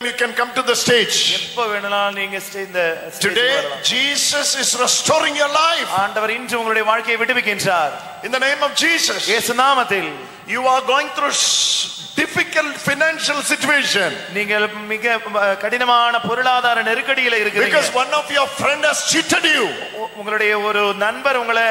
you can come to the stage. எப்ப வேணாலும் நீங்க இந்த Today Jesus is restoring your life. ஆண்டவர் இன்று உங்களுடைய வாழ்க்கையை விடுவிக்கின்றார். In the name of Jesus. இயேசு நாமத்தில். You are going through difficult financial situation. நீங்கள் மிக கடினமான பொருளாதார நெருக்கடியில இருக்கீங்க. Because one of your friend has cheated you. உங்களுடைய ஒரு நண்பர் உங்களை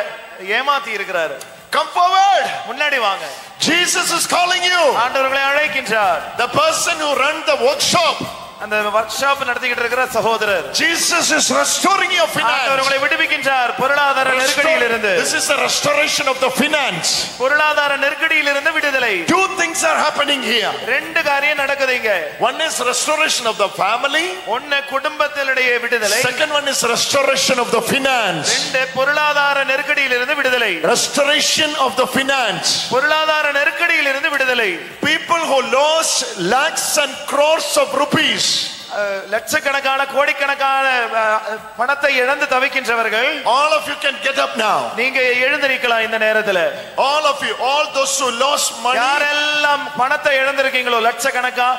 ஏமாத்தி இருக்கிறார். Come forward. முன்னாடி வாங்க. Jesus is calling you. ஆண்டவர் உங்களை அழைக்கின்றார். The person who run the workshop. அந்த வொர்க் ஷாப் நடத்திக்கிட்டு இருக்கிற சகோதரர். Jesus is restoring your finance. ஆண்டவர் உங்களை விடுவிக்கின்றார் பொருளாதார நெருக்கடியிலிருந்து. This is the restoration of the finance. பொருளாதார நெருக்கடியிலிருந்து விடுதலை. Two things are happening here. ரெண்டு காரியம் நடக்குதுங்க. One is restoration of the family. ஒன்னு குடும்பத்தினுடைய விடுதலை. Second one is restoration of the finance. ரெண்டு பொருளாதார நெருக்கடியிலிருந்து விடுதலை. Restoration of the finance. பொருளாதார நெருக்கடியிலிருந்து விடுதலை. People who lost lakhs and crores of rupees. லட்சக்கணக்கான கோடிக்கணக்கான பணத்தை இழந்து தவிக்கின்றவர்கள். All of you can get up now. நீங்க எழுந்து நிக்கலாம் இந்த நேரத்துல. All of you, all those who lost money. யாரெல்லாம் பணத்தை இழந்திருக்கீங்களோ லட்சக்கணக்கா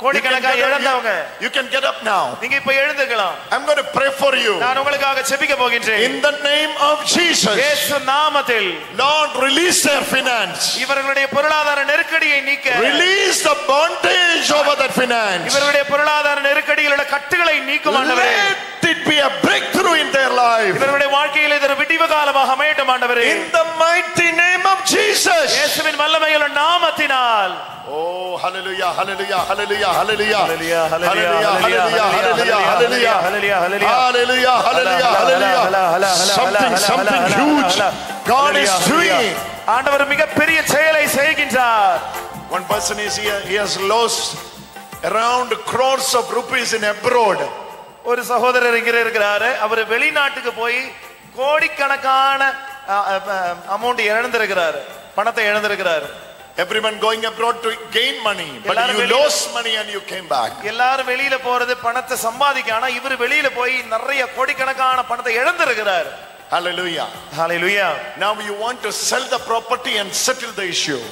கோடிக்கணக்கா இழந்தவங்க. You can get up now. நீங்க இப்ப எழுந்துக்கலாம். I'm going to pray for you. நான் உங்களுக்காக ஜெபிக்க போகின்றேன். In the name of Jesus. இயேசு நாமத்தில். Lord, release their finance. இவர்களுடைய பொருளாதார நெருக்கடியை நீக்க. Release the bondage over that finance. இவர்களுடைய பொருளாதார நெருக்கடியில் உள்ள கட்டுகளை நீக்கும் ஆண்டவரே. Let it be a breakthrough in their life. இவர்களுடைய வாழ்க்கையில் இது ஒரு விடிவு காலமாக அமையட்டும் ஆண்டவரே. In the mighty name of Jesus. இயேசுவின் வல்லமையுள்ள நாமத்தினால். Oh, hallelujah, hallelujah, hallelujah, hallelujah, hallelujah, hallelujah, hallelujah, hallelujah, hallelujah, hallelujah, hallelujah, hallelujah. Something huge God is doing. ஆண்டவர் மிகப்பெரிய செயலை செய்கின்றார். One person is here, he has lost around crores of rupees in abroad. ஒரு சகோதரர் இங்க இருக்கிறாரு. அவர் வெளிநாட்டுக்கு போய் கோடிக்கணக்கான அமௌண்ட் இழந்திருக்கிறார். பணத்தை இழந்திருக்கிறார். Everyone going abroad to gain money, but you lost money and you came back. எல்லாரும் வெளியில போறது பணத்தை சம்பாதிக்க, ஆனா இவர் வெளியில போய் நிறைய கோடிக்கணக்கான பணத்தை இழந்திருக்கிறார். Hallelujah, hallelujah. Now you want to sell the property and settle the issue.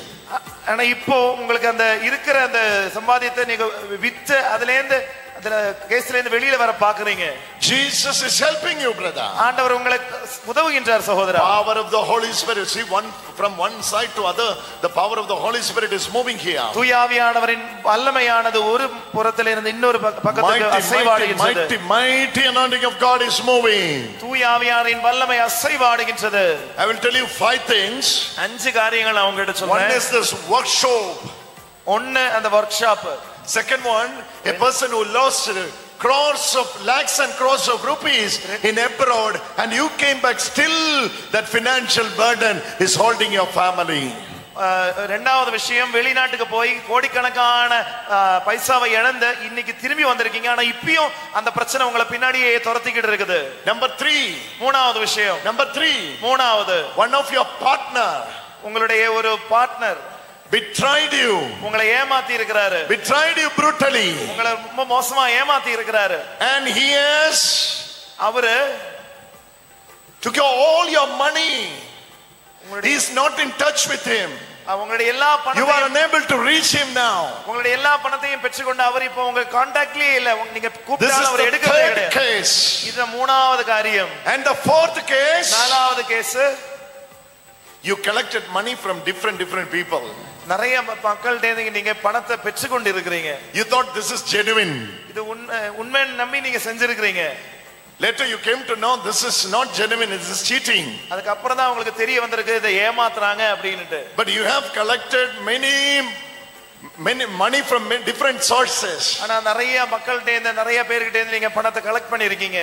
ஆனா இப்போ உங்களுக்கு அந்த இருக்கிற அந்த சம்பாதியத்தை நீங்க வித்து அதுல இருந்து அதுல கேஸ்ல இருந்து வெளியில வர பாக்குறீங்க. Jesus is helping you, brother. ஆண்டவர் உங்களுக்கு உதவுகின்றார் சகோதரா. Power of the Holy Spirit. See, one from one side to other, the power of the Holy Spirit is moving here. தூய ஆவியானவரின் வல்லமையானது ஒரு புறத்தில இருந்து இன்னொரு பக்கத்துக்கு அசைவாடுகின்றது. Mighty anointing of God is moving. தூய ஆவியாரின் வல்லமை அசைவாடுகின்றது. I will tell you 5 things. 5 காரியங்கள் நான் உங்களுக்கு சொல்றேன். One is this workshop. ஒன்னு அந்த work shop. Second one, a person who lost crores of lakhs and crores of rupees in abroad and you came back, still that financial burden is holding your family. இரண்டாவது விஷயம், வெளிநாட்டுக்கு போய் கோடிக்கணக்கான பைசாவை இழந்து இன்னைக்கு திரும்பி வந்திருக்கீங்க, ஆனா இப்பயும் அந்த பிரச்சனை உங்களை பின்னாடியே துரத்திக்கிட்டு இருக்குது. Number 3, மூணாவது விஷயம். Number 3, மூணாவது, one of your partner, உங்களுடைய ஒரு பார்ட்னர் betrayed you. உங்களை ஏமாத்தி இருக்கிறாரு. Betrayed you brutally. உங்களை ரொம்ப மோசமா ஏமாத்தி இருக்கிறாரு. And he has அவரு took all your money. He is not in touch with him. உங்களுடைய எல்லா பணத்தையும் you are unable to reach him now. உங்களுடைய எல்லா பணத்தையும் பெற்றுக்கொண்டு அவர் இப்போ உங்க கான்டாக்ட்லயே இல்ல. நீங்க கூப்பிட்டாலும் அவர் எடுக்கவே கிடையாது. இது மூணாவது காரியம். And the fourth case, நாலாவது case, you collected money from different people. நிறைய மக்கள்கிட்ட நீங்க பணத்தை பெற்றுக்கொண்டு இருக்கிறீங்க. You thought this is genuine. இது உண்மை நம்பி நீங்க செஞ்சிருக்கீங்க. Later you came to know this is not genuine, this is cheating. அதுக்கு அப்புறம் தான் உங்களுக்கு தெரிய வந்திருக்கு இதை ஏமாத்துறாங்க அப்படினுட்டு. But you have collected many money from different sources. ஆனா நிறைய மக்கள்கிட்ட இருந்து நிறைய பேர்கிட்ட இருந்து நீங்க பணத்தை கலெக்ட் பண்ணிருக்கீங்க.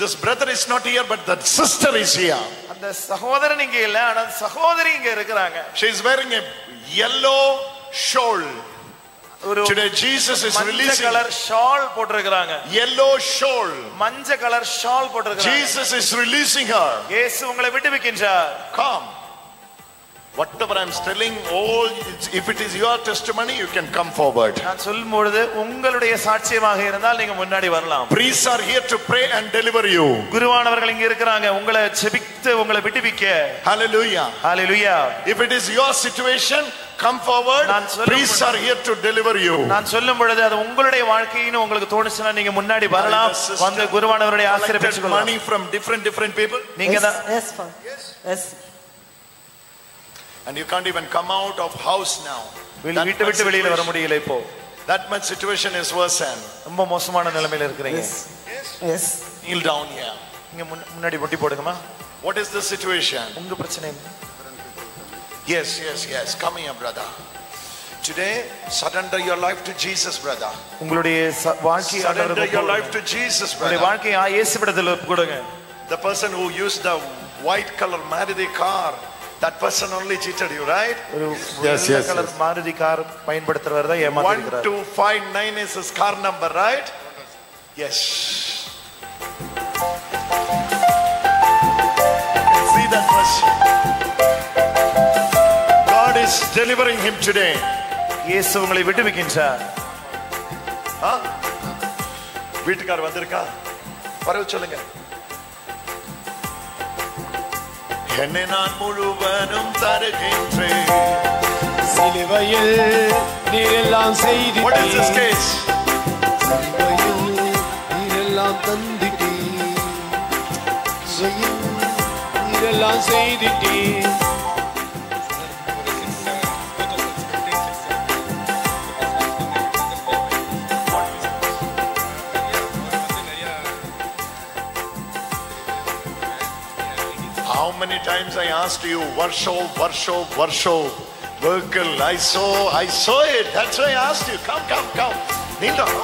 This brother is not here, but that sister is here. அந்த சகோதரன் இங்க இல்ல, ஆனா சகோதரி இங்க இருக்கிறாங்க. She is wearing a yellow shawl. Today Jesus is releasing மஞ்சள் கலர் ஷால் போட்டுருக்காங்க. Yellow shawl. மஞ்சள் கலர் ஷால் போட்டுருக்காங்க. Jesus is releasing her. இயேசு உங்களை விடுவிக்கின்றார். Come. Whatever I'm telling, all if it is your testimony, you can come forward. நான் சொல்லும் பொழுது உங்களுடைய சாட்சியமாக இருந்தால் நீங்க முன்னாடி வரலாம். Priests are here to pray and deliver you. குருவானவர்கள் இங்க இருக்கறாங்க உங்களை ஜெபித்து உங்களை விடுவிக்க. Hallelujah. Hallelujah. If it is your situation, come forward. Priests are here to deliver you. நான் சொல்லும் பொழுது அது உங்களுடைய வாழ்க்கையின்னு உங்களுக்கு தோணுச்சுனா நீங்க முன்னாடி வரலாம். வந்து குருவானவருடைய ஆசீர்வாதத்தை பெற்றுக்கொள்ளலாம். Money from different people. நீங்க Yes. And you can't even come out of house now. வீட்டை விட்டு வெளியில வர முடியல இப்போ. That much situation is worsened. ரொம்ப மோசமான நிலைமையில இருக்கீங்க. Yes. Kneel down here. நீங்க முன்னாடி முட்டி போடுங்கமா. What is the situation? உங்க பிரச்சனை என்ன? Yes. Come here, brother. Today, surrender your life to Jesus, brother. உங்களுடைய வாழ்க்கையை surrender your life to Jesus, brother. உங்களுடைய வாழ்க்கையை இயேசுவிடத்தில் ஒப்புக்கொடுங்க. The person who used the white color Maruti car, that person only cheated you, right? Yes. Colour Maruti car பயன்படுத்துறவர் தான் ஏமாத்திருக்கிறார். 1259 is his car number, right? Yes. See that person. God is delivering him today. இயேசு உங்களை விடுவிக்கின்றார். வீட்டுக்கார் வந்திருக்கா? வரவு சொல்லுங்க. என்னை நான் முழுவதும் தருகின்றேன். சிலுவையில் நீரெல்லாம் செய்தீர். What is this case? சிலுவையில் நீரெல்லாம் தந்திட்டீர். நீரெல்லாம் செய்தீர். How many times I asked you, worship. Vehicle, I saw it. That's why I asked you. Come. Kneel down.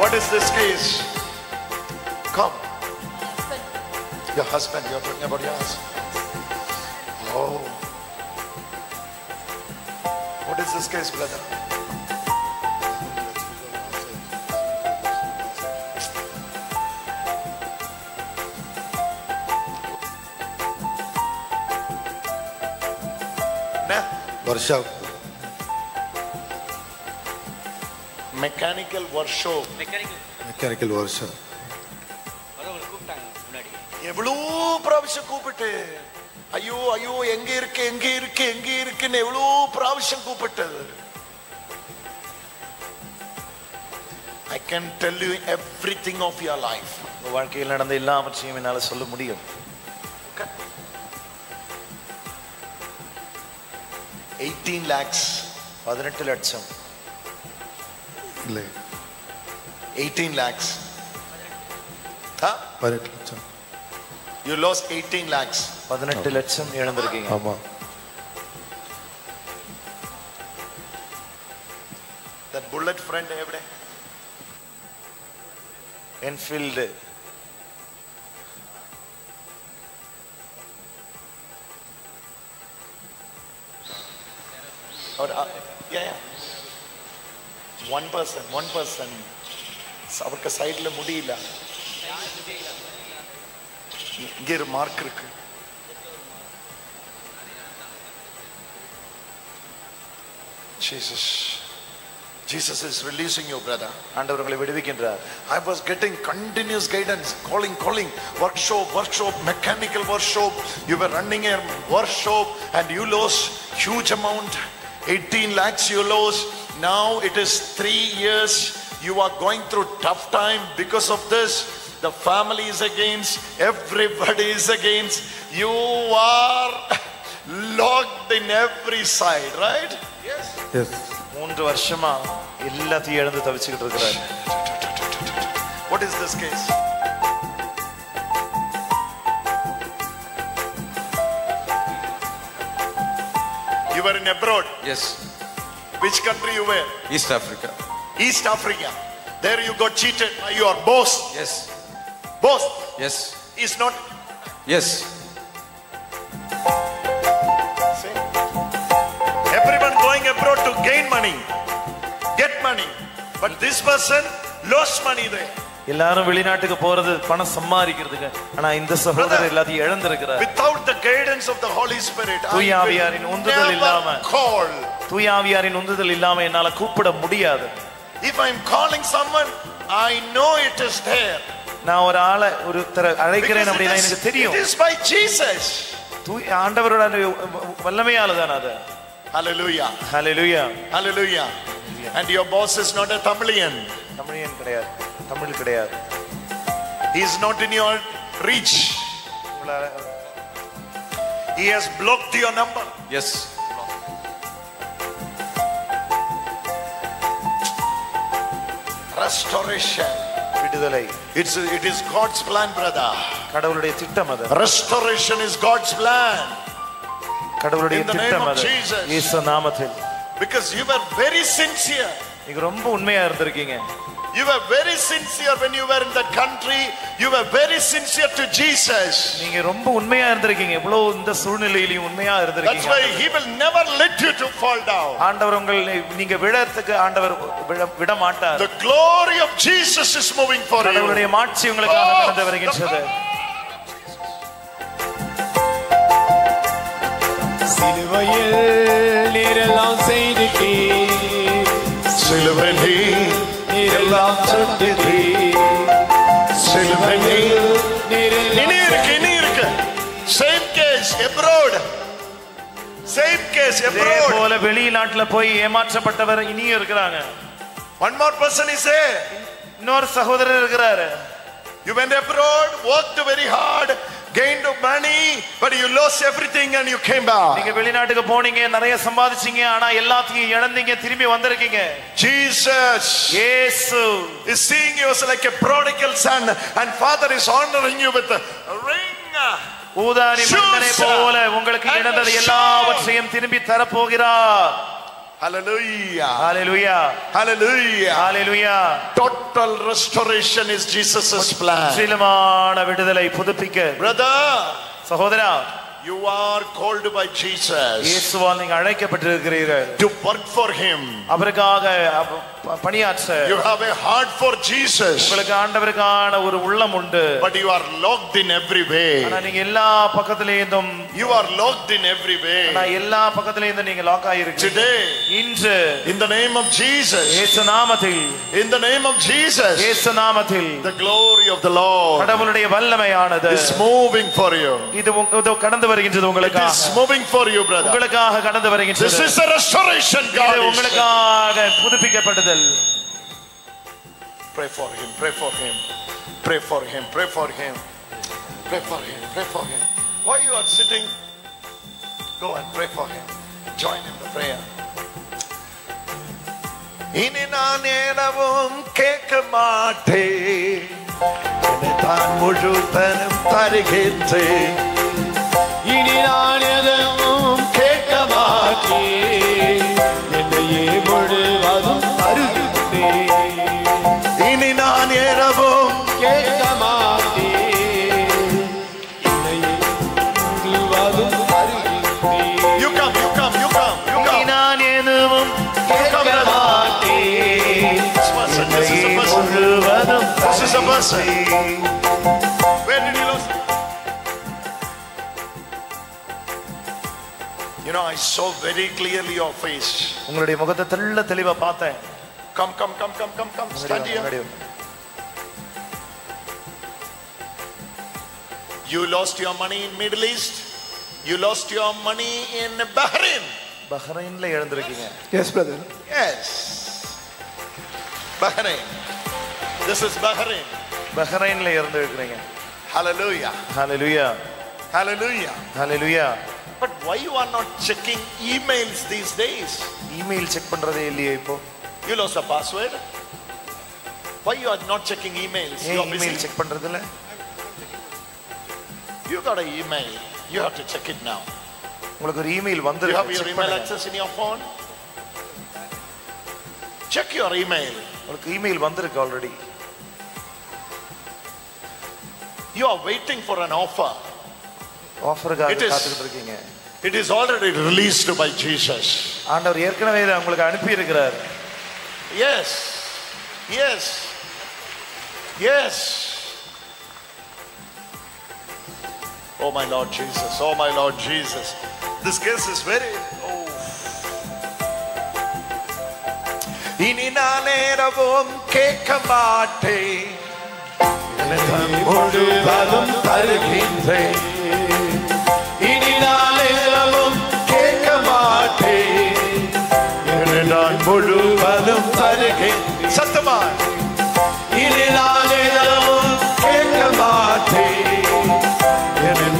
What is this case? Come. Your husband, you're talking about your husband. Oh. What is this case, brother? Workshop. Mechanical workshop. Mechanical workshop. எவ்வளோ பிராവശ്யம் கூப்பிட்டு ஐயோ எங்க இருக்குன்னு எவ்வளோ பிராവശ്யம் கூப்பிட்டது. I can tell you everything of your life. வாழ்க்கையில் நடந்த எல்லாவற்றையும் என்னால சொல்ல முடியும். 18 lakhs. 18 லட்சம். 18 lakhs. 18 லட்சம். You lost 18 lakhs. 18 லட்சம் இழந்திருக்கீங்க. ஆமா. That bullet friend எവിടെ? Enfield. Or yeah. One person. அவருக்கு சைடுல முடியல. இங்க ஒரு மார்க் இருக்கு. Jesus is releasing you, brother. ஆண்டவர் உங்களை விடுவிக்கின்றார். I was getting continuous guidance, calling, workshop, mechanical workshop. You were running a workshop and you lost huge amount, 18 lakhs you lost. Now it is 3 years. You are going through tough time because of this. The family is against, everybody is against. You are locked in every side, right? Yes. 3 வருஷமா எல்லாத்தையும் இழந்து தவிச்சுக்கிட்டு இருக்கிறார். What is this case? You were in abroad. Yes. Which country you were? East Africa. East Africa. There you got cheated by your boss. Yes. Boss Yes. is not. Yes. See? Everyone going abroad to gain money, get money, but this person lost money there. எல்லாரும் வெளிநாட்டுக்கு போறது பணம் சம்பாதிக்கிறதுக்கு. ஆனா இந்த சகோதரர் எல்லாத்தையும் இழந்திருக்கிறார். Without the guidance of the Holy Spirit, தூய ஆவியாரின் உந்துதல் இல்லாம, call. தூய ஆவியாரின் உந்துதல் இல்லாம என்னால கூப்பிட முடியாது. If I'm calling someone, I know it is there. நான் ஒரு ஆளை ஒருத்தரை அழைக்கிறேன் அப்படின்னா எனக்கு தெரியும். It is by Jesus. ஆண்டவரோட வல்லமையால தான் அது. Hallelujah. Hallelujah. Hallelujah. And your boss is not a Tamilian. Tamilian கிடையாது, தமிழ் கிடையாது. He is not in your reach. He has blocked your number. Yes. Restoration. விடுதலை. It is God's plan, brother. கடவுளுடைய திட்டம் அது. Restoration is God's plan. கடவுளுடைய In the name திட்டம் of அது. Jesus. இயேசு நாமத்தில். Because you were very sincere. நீங்க ரொம்ப உண்மையா இருந்திருக்கீங்க. You were very sincere when you were in that country. You were very sincere to Jesus. நீங்க ரொம்ப உண்மையா இருந்திருக்கீங்க. இவ்வளவு இந்த சூழ்நிலையிலும் உண்மையா இருந்திருக்கீங்க. That's why he will never let you to fall down. ஆண்டவர் உங்களை நீங்க விழறதுக்கு ஆண்டவர் விட மாட்டார். The glory of Jesus is moving for you. கடவுளுடைய மாட்சி உங்களுக்காக கடந்து வருகின்றது. சிலுவையில் நீரெல்லாம் செய்திட்டீர், சிலுவையில் நீரெல்லாம் சொன்னீர், சிலுவையில் நீரெல்லாம் இனி இருக்கு same case abroad, same case இதே abroad. போல வெளிநாட்டுல போய் ஏமாற்றப்பட்டவர் இனியும் இருக்கிறாங்க. One more person is there. இன்னொரு சகோதரர் இருக்கிறாரு. You went abroad, worked very hard, gained money, but you lost everything and you came back. நீங்க வெளிநாட்டுக்கு போனீங்க, நிறைய சம்பாதிச்சீங்க, ஆனா எல்லாத்தையும் இழந்தீங்க, திரும்பி வந்திருக்கீங்க. Jesus இயேசு is seeing you as like a prodigal son, and Father is honoring you with a ring. ஊதாரி மன்னனை போல உங்களுக்கு இழந்தது எல்லாவற்றையும் திரும்பி தரப்போகிறார். Hallelujah. Hallelujah. Hallelujah. Hallelujah. Total restoration is Jesus' plan. முற்றிலுமான விடுதலை புதுப்பிக்க. Brother, சகோதரா, you are called by Jesus இயேசுவால் நீங்க அழைக்கப்பட்டிருக்கிறீர்கள். to work for him. அவருக்காக பணியாற்ற. You have a heart for Jesus, உங்களுக்கு ஆண்டவருக்கான ஒரு உள்ளம் உண்டு. but you are locked in every way. ஆனா நீங்க எல்லா பக்கத்திலேயும் You are locked in every way. ஆனா எல்லா பக்கத்திலேயும் நீங்க லாக் ஆயிருக்கீங்க. Today, இன்று in the name of Jesus, இயேசு நாமத்தில், in the name of Jesus, இயேசு நாமத்தில் the glory of the Lord கடவுளுடைய வல்லமையானது is moving for you. இது கடந்து வருகின்றது It உங்களுக்காக. is moving for you, brother. உங்களுக்காக கடந்து This வருகின்றது. is the restoration God இது is. உங்களுக்காக புதுப்பிக்கப்படுதல். Pray for him, pray for him, pray for him, pray for him, pray for him, pray for him. Why you are sitting? Go and pray for him. Join in the prayer. இனி நான் எனவும் கேட்க மாட்டேன், என்னை தான் முழுவதும் தருகின்றேன். இனி நான் எதுவும் கேட்க மாட்டேன், என்னையே முழுவதும் தருகின்றேன். இனி நான் எனவும் கேட்க மாட்டேன், என்னையே முழுவதும் தருகின்றேன். You come, you come, you come, you come. நான் எதுவும் கேட்க மாட்டேன், This is a person. முழுவதும் This is a person. Where did you lose? You know, I saw very clearly your face. உங்களுடைய முகத்தை தெளிவா பார்த்தேன். Come, come, come, come, come, come. Stand here. You lost your money in Middle East. You lost your money in Bahrain. பஹ்ரைன்ல இழந்திருக்கீங்க. Yes, brother. Yes. Bahrain. This is Bahrain. பஹ்ரைன்ல இழந்திருக்கீங்க. Hallelujah. Hallelujah. Hallelujah. Hallelujah. But why you are not checking emails these days? Email check பண்றதே இல்லையே இப்போ. You lost a password. Why you are not checking emails? You are busy. Email check பண்றது இல்ல. You got an email. You have to check it now. உங்களுக்கு ஒரு email You have வந்திருக்கு. your email access in your phone. Check your email. உங்களுக்கு email வந்திருக்கு already. You are waiting for an offer. ஆஃபருக்காக It is- காத்துக்கிட்டு இருக்கீங்க. It is already released by Jesus. ஆண்டவர் ஏற்கனவே இதை உங்களுக்கு அனுப்பி இருக்கிறார். Yes. Yes. Yes. Oh my Lord Jesus. Oh my Lord Jesus. This case is very. இனி நான் நேரவும் கேட்க மாட்டேன், முழுவதும் தருகின்றேன். இனி நான் நேரவும் கேட்க மாட்டேன், நான் முழுவதும் தருகின்றேன். சத்தமா இனி நான் நேரவும் கேட்க மாட்டேன்,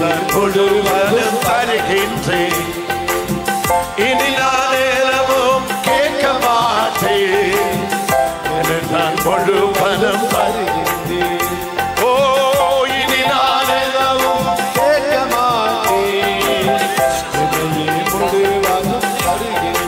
நான் முழுவதும் தருகின்றேன். இனி நான் நேரவும் கேட்க மாட்டேன், நான் முழுவதும் தருகின்றேன். ஓ இனி நான் நேரவும் கேட்க மாட்டேன், முழுவதும் தருகின்றேன்.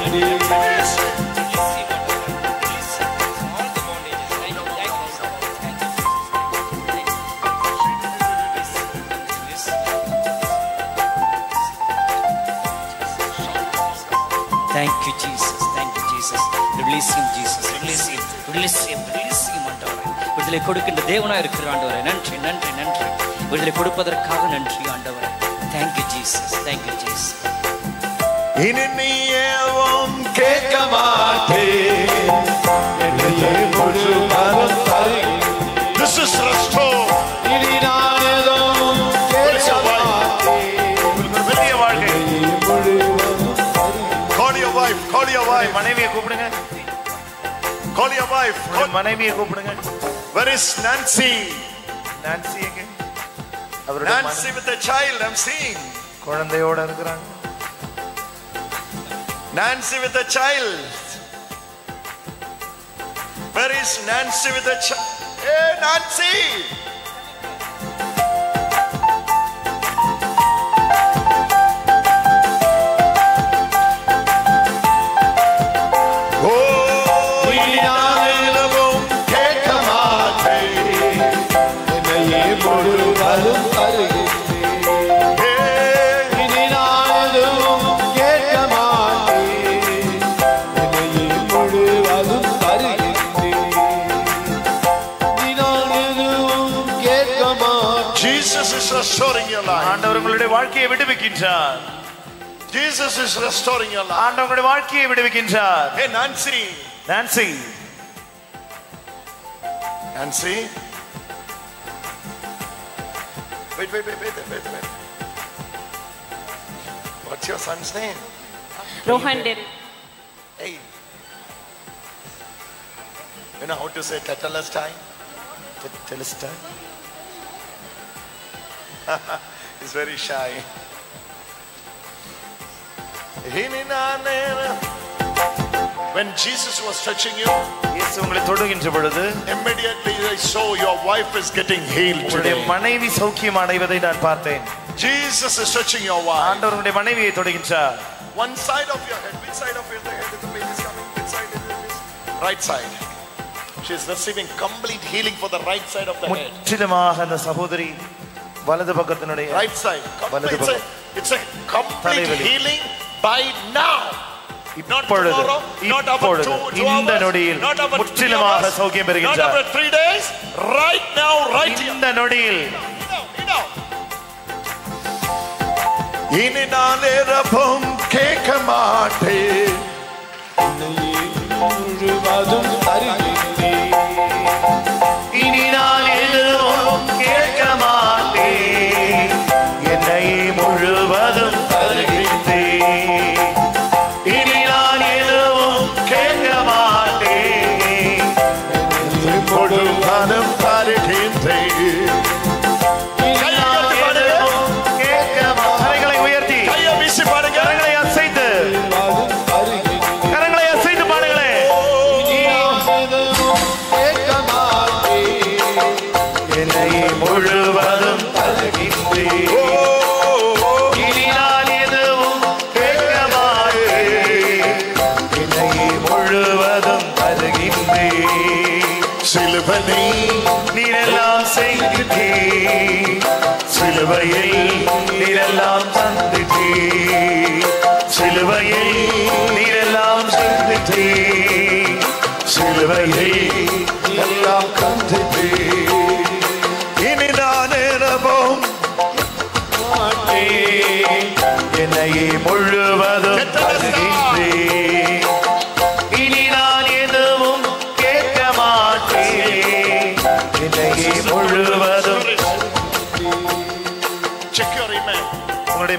Thank you, Jesus. Thank you, Jesus. Release him, Jesus. Release him. Release him. Release him, ஆண்டவரே. விடுதலை கொடுக்கின்ற தேவனாய் இருக்கிற ஆண்டவரே, நன்றி நன்றி நன்றி. விடுதலை கொடுப்பதற்காக நன்றி ஆண்டவரே. Thank you, Jesus. Thank you, Jesus. இனி நீயும் கேட்க மாட்டேன், முழுவதும் தருகின்றேன். This is restore. இனி நான் எதுவும் கேட்க மாட்டேன். பெரிய வாழ்க்கை. Call your wife. Call your wife. மனைவியை கூப்பிடுங்க. Call your wife. மனைவியை கூப்பிடுங்க. Where is Nancy? நான்சி எங்க? Nancy with a child. I'm seeing. குழந்தையோட இருக்கிறாங்க. Nancy with a child. Where is Nancy with a child? Hey, Nancy. Oh, இனி நான் எதுவும் கேட்க மாட்டேன், என்னையே முழுவதும் தருகின்றேன். இனி நான் எதுவும் கேட்க மாட்டேன், என்னையே முழுவதும் தருகின்றேன். இனி நான் எதுவும் கேட்க மாட்டேன். Jesus is restoring your life. ஆண்டவர் உங்களுடைய வாழ்க்கையை விடுவிக்கின்றார். Jesus is restoring your life. ஆண்டவர் உங்களுடைய வாழ்க்கையை விடுவிக்கின்றார். Hey, Nancy. Nancy, Nancy. Wait. What's your son's name? Rohan Derek. Hey. You know how to say Tetelestai? Tetelestai? He's very shy. When Jesus was touching you, இயேசு உங்களை தொடுகின்ற பொழுது immediately I saw your wife is getting healed உங்களுடைய today. மனைவி சௌக்கியம் அடைவதை நான் பார்த்தேன். Jesus is touching your wife. ஆண்டவர் உங்களுடைய மனைவியை தொடுகின்றார். One side of your head. Which side of your head is the pain is coming? Which side is this? Right side. She is receiving complete healing for the right side of the head. முற்றிலுமாக அந்த சகோதரி வலது பக்கத்தினுடைய Right side. வலது பக்கம். It's a complete தலைவலி. healing by now. Not இப்பொழுது tomorrow, not after இப்பொழுது 2 இந்த hours, நொடியில் not after 3 முற்றிலுமாக hours, சௌக்கியம் not பெறுகின்றார். after 3 days, right now, right here. இந்த நொடியில் இனி நான் எதுவும் கேட்க மாட்டேன், முழுவதும் தருகின்றேன். இனி நான் எதுவும் கேட்க மாட்டேன், என்னை முழுவதும் தருகின்றேன். இனி நான் எதுவும் கேட்க மாட்டேன், முழுவதும் தருகின்றேன். கரங்களை உயர்த்தி கையை வீசி பாருங்க. கரங்களை அசைத்து கரங்களை அசைத்து பாடுங்களே. என்னை முழுவதும் தருகின்றேன். இனி நான் எதுவும் கேட்க மாட்டேன், என்னை முழுவதும் தருகின்றேன். சிலுவனை நீரெல்லாம் செய்துட்டே, சிலுவையை நீரெல்லாம் தந்துட்டே, சிலுவையை நீரெல்லாம் செய்துட்டே, சிலுவையை எல்லாம் கண்டுட்டேன்.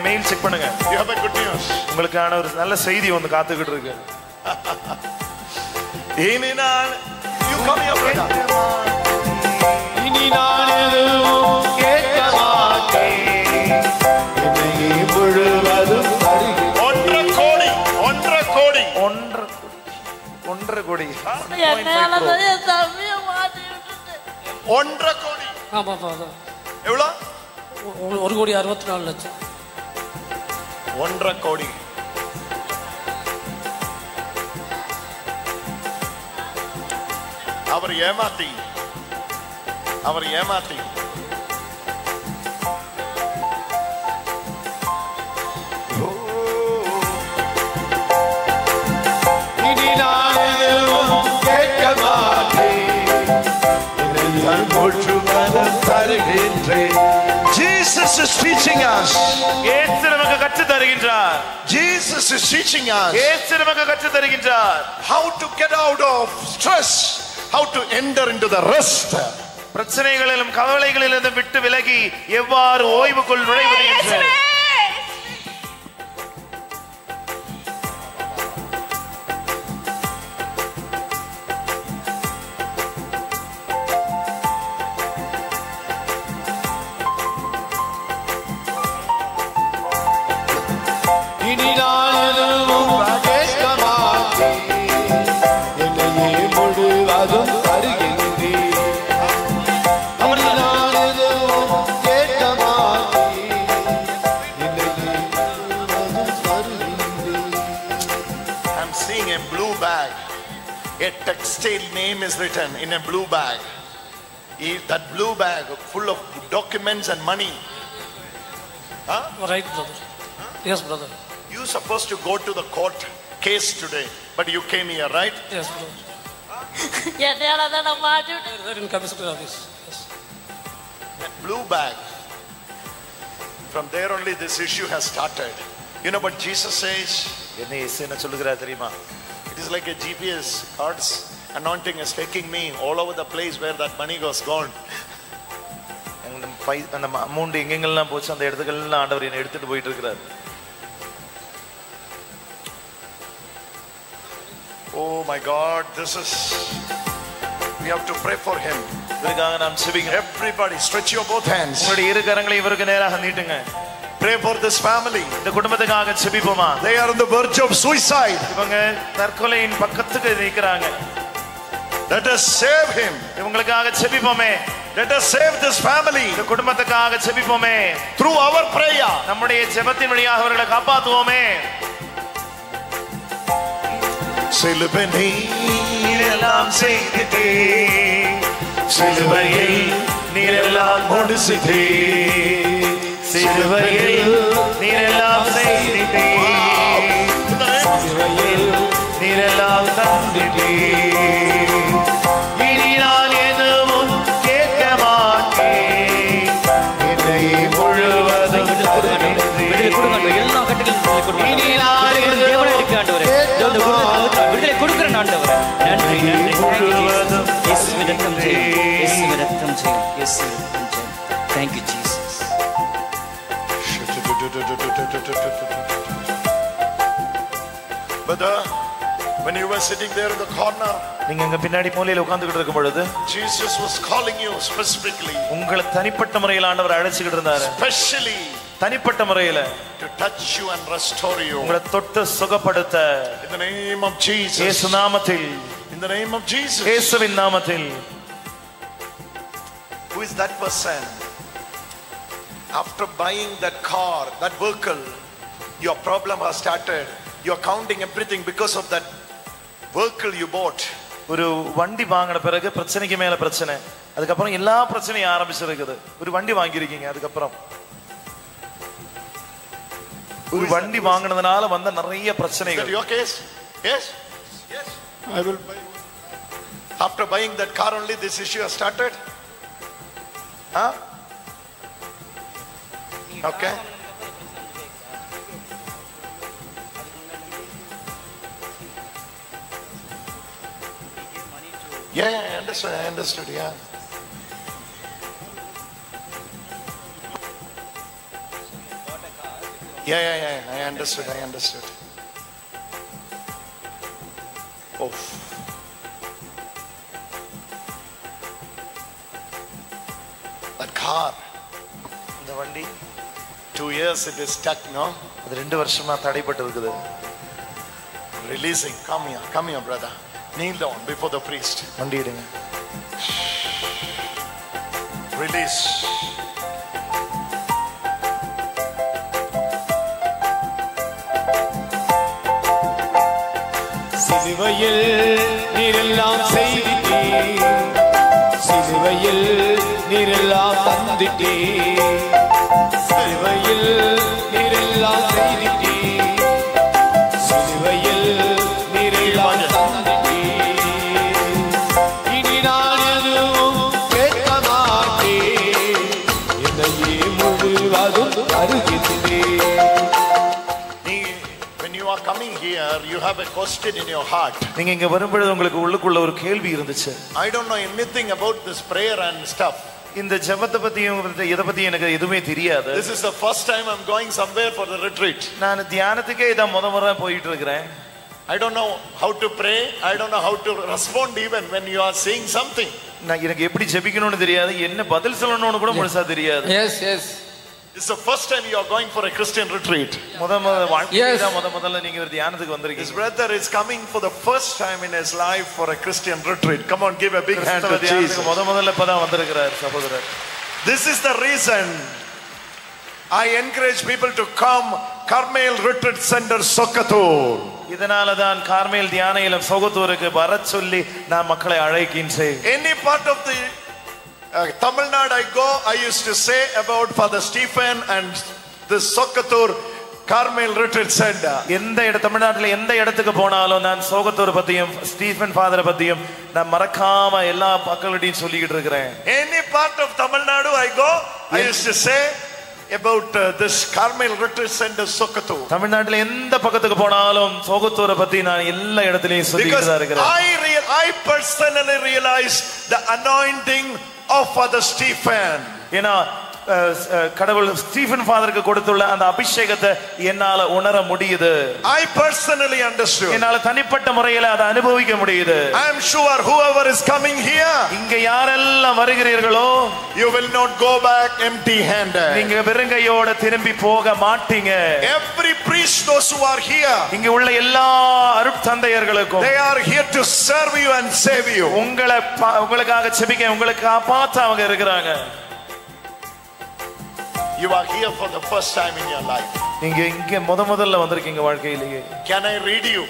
மெயில் செக் பண்ணுங்க. You have a good news. உங்களுக்கான ஒரு நல்ல செய்தி ஒன்று காத்துக்கிட்டு இருக்கு. இனி நான் you come here brother. இனி நான் எதுவும் கேட்க மாட்டேன். என்னை முழுவதும் தருகிறேன். 1.5 கோடி 1.5 கோடி 1.5 கோடி என்னாலதான் என் தம்பியை மாட்டி விட்டுட்டேன். 1.5 கோடி ஆமாப்பா அதான். எவ்வளோ? 1,64,00,000. 1.5 கோடி. அவர் ஏமாத்தி இனி நான் எதுவும் கேட்க மாட்டேன். என்னை முழுவதும் தருகின்றேன். Jesus is teaching us. இயேசு நமக்கு கற்றுத் தருகின்றார். Jesus is teaching us இயேசு நமக்கு கற்றுத் தருகின்றார். how to get out of stress, how to enter into the rest. பிரச்சனைகளிலும் கவலைகளிலிருந்து விட்டு விலகி எவ்வாறு ஓய்வுக்குள் நுழைவது என்று. இனி நான் எதுவும் கேட்க மாட்டேன். என்னை முழுவதும் தருகின்றேன். இனி நான் எதுவும் கேட்க மாட்டேன். என்னை முழுவதும் தருகின்றேன். I'm seeing a blue bag. A textile name is written in a blue bag. That blue bag full of documents and money. Right, brother. Yes, brother. You supposed to go to the court case today, but you came here, right? Yes, brother. என்னாலதான் நான் மாட்டி விட்டேன். Right in Commissioner office. Yes. That blue bag. From there only this issue has started. You know what Jesus says? என்ன இயேசு என்ன சொல்லுகிறார் தெரியுமா? It is like a GPS cards anointing is taking me all over the place where that money was gone. அந்த amount எங்கெங்கெல்லாம் போச்சு அந்த இடத்துக்கெல்லாம் ஆண்டவர் என்னை எடுத்துட்டு போயிட்டு இருக்கிறார். Oh my God, this is, we have to pray for him. இதற்காக நாம் ஜெபிக்கணும். Everybody stretch your both hands. உங்களுடைய இரு கரங்களை இவருக்கு நேராக நீட்டுங்க. Pray for this family. இந்த குடும்பத்துக்காக ஜெபிப்போமா? They are on the verge of suicide. இவங்க தற்கொலையின் பக்கத்துக்கு நிற்கிறாங்க. Let us save him. இவங்களுக்காக ஜெபிப்போமே. Let us save this family இந்த குடும்பத்துக்காக ஜெபிப்போமே. through our prayer. நம்முடைய ஜெபத்தின் வழியாக அவர்களை காப்பாற்றுவோமே. சிலுவை நீரெல்லாம் செய்திட்டே, சிலுவையில் நீரெல்லாம் முடிசிட்டே, சிலுவையில் நீரெல்லாம் செய்திட்டே, சிலுவையில் நீரெல்லாம் தந்திட்டே. இனி நான் எதுவும் கேட்க மாட்டேன். என்னை முழுவதும் எல்லா கட்டுகளும் இனி நான் எதுவும் விடுதலை கொடுக்கிற ஆண்டவர். நன்றி நன்றி. இயேசுவின் ரத்தம் ஜெயம், இயேசுவின் ரத்தம் ஜெயம், இயேசுவின் ரத்தம் ஜெயம். Thank you Jesus. Brother, when you were sitting there in the corner, நீங்க அங்க பின்னாடி மூலையில உட்கார்ந்துகிட்டு இருக்கும் பொழுது Jesus was calling you specifically, உங்களை தனிப்பட்ட முறையில் ஆண்டவர் அழைச்சிக்கிட்டு இருந்தாரு. specially தனிப்பட்ட முறையில to touch you and restore you. உங்களை தொட்டு சுகப்படுத்த In the name of Jesus. இயேசு நாமத்தில், In the name of Jesus. இயேசுவின் நாமத்தில். Who is that person? After buying that car, that vehicle, your problem has started. You are counting everything because of that vehicle you bought. ஒரு வண்டி வாங்கின பிறகு பிரச்சனைக்கு மேல பிரச்சனை, அதுக்கப்புறம் எல்லா பிரச்சனையும் ஆரம்பிச்சிருக்குது. ஒரு வண்டி வாங்கியிருக்கீங்க, அதுக்கப்புறம் ஒரு வண்டி வாங்கினதுனால வந்த நிறைய Is that பிரச்சனைகள். your case? Yes? Yes. I will buy. After buying that car only this issue has started? Huh? Okay. Yeah, I understood, yeah. Yeah. I understood. Oh. That car. இந்த வண்டி 2 years it is stuck, no? அது 2 வருஷமா தடைப்பட்டு இருக்குது. Releasing. Come here, brother. Kneel down before the priest. வண்டி எடுங்க. Release. சிலுவையில் நீரெல்லாம் செய்திட்டே, சிலுவையில் நீரெல்லாம் தந்திட்டே, சிலுவையில் நீரெல்லாம் செய்திட்டே, சிலுவையில் நீரெல்லாம் தந்திட்டே. இனி நான் எதுவும் கேட்க மாட்டேன், என்னையே முழுவதும் தருகின்றேன். When you are coming here, you have a question in your heart. நீங்க இங்க வரும்பொழுது உங்களுக்கு உள்ளுக்குள்ள ஒரு கேள்வி இருந்துச்சு. I don't know anything about this prayer and stuff. இந்த ஜெபத்தை பத்தியும் இத பத்தி எனக்கு எதுவுமே தெரியாது. This is the first time I'm going somewhere for the retreat. நான் தியானத்துக்கே இத முறை போயிட்டு இருக்கிறேன். I don't know how to pray. I don't know how to respond even when you are saying something. நான் எனக்கு எப்படி ஜெபிக்கணும்னு தெரியாது, என்ன பதில் சொல்லணும்னு கூட முழுசா தெரியாது. Yes. It's the first time you are going for a Christian retreat. முதல்ல நீங்க ஒரு தியானத்துக்கு His வந்திருக்கீங்க. brother is coming for the first time in his life for a Christian retreat. Come on, give a big hand to Jesus. முதல்ல இப்பதான் வந்திருக்கிறார் சகோதரர். This is the reason I encourage people to come Carmel Retreat Center, Sokatur. இதனால தான் Carmel தியான இல்லம் சொகத்தூருக்கு வரச் சொல்லி நான் மக்களை அழைக்கின்றேன். Any part of the Tamil Nadu I go, I used to say about Father Stephen and the Sokatur Carmel Retreat Center. தமிழ்நாட்டில் எந்த இடத்துக்கு போனாலும் நான் சோகத்தூர் பத்தியும் ஸ்டீஃபன் ஃபாதரை பத்தியும் நான் மறக்காம எல்லா மக்களிடையும் சொல்லிக்கிட்டு இருக்கிறேன். Any part of Tamil Nadu I go, I used to say about this Carmel Retreat Center, Sokatur. தமிழ்நாட்டில் எந்த பக்கத்துக்கு போனாலும் சோகத்தூரை பத்தி நான் எல்லா இடத்துலயும் சொல்லிட்டு தான் இருக்கிறேன். I personally realized the anointing of Father Stephen. ஏன்னா கடவுள் ஸ்டீஃபன் ஃபாதருக்கு கொடுத்துள்ள அந்த அபிஷேகத்தை என்னால உணர முடியுது. I personally understood. என்னால தனிப்பட்ட முறையில் அதை அனுபவிக்க முடியுது. I am sure whoever is coming here, இங்க யாரெல்லாம் வருகிறீர்களோ, you will not go back empty handed. நீங்க வெறுங்கையோட திரும்பி போக மாட்டீங்க. Every priest, those who are here, இங்க உள்ள எல்லா அருட்தந்தையர்களுக்கும், they are here to serve you and save you. உங்களுக்காக ஜெபிக்க, உங்களுக்கு காப்பாத்த அவங்க இருக்கிறாங்க. You are here for the first time in your life. நீங்க இங்க முதல்ல வந்திருக்கீங்க வாழ்க்கையிலேயே. Can I read you?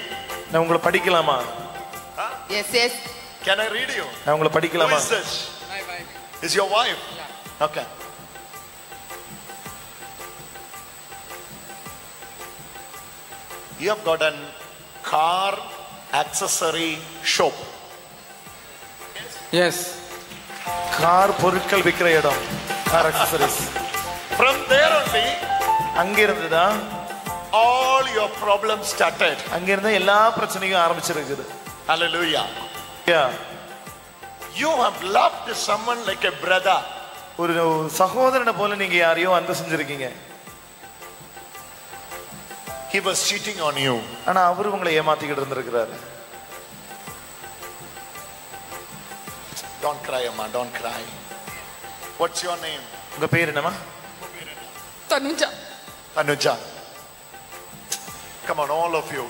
நான் உங்களை படிக்கலாமா? Yes. Can I read you? நான் உங்களை படிக்கலாமா? Who is this? My wife. Is your wife? Yeah. Okay. You have got a car accessory shop. Yes. Car பொருட்கள் விற்கிற இடம், car accessories. From there only, அங்கிருந்து தான் all your problems started. அங்கிருந்து எல்லா பிரச்சனையும் ஆரம்பிச்சிருக்குது. Hallelujah. Yeah. You have loved someone like a brother. ஒரு சகோதரனை போல நீங்க யாரையோ அன்பு செஞ்சிருக்கீங்க. He was cheating on you. ஆனா அவரு உங்களை ஏமாத்திக்கிட்டு இருந்திருக்கிறாரு. Don't cry, Amma, don't cry. What's your name? உங்க பேர் என்னமா? Tanuja. Come on, all of you.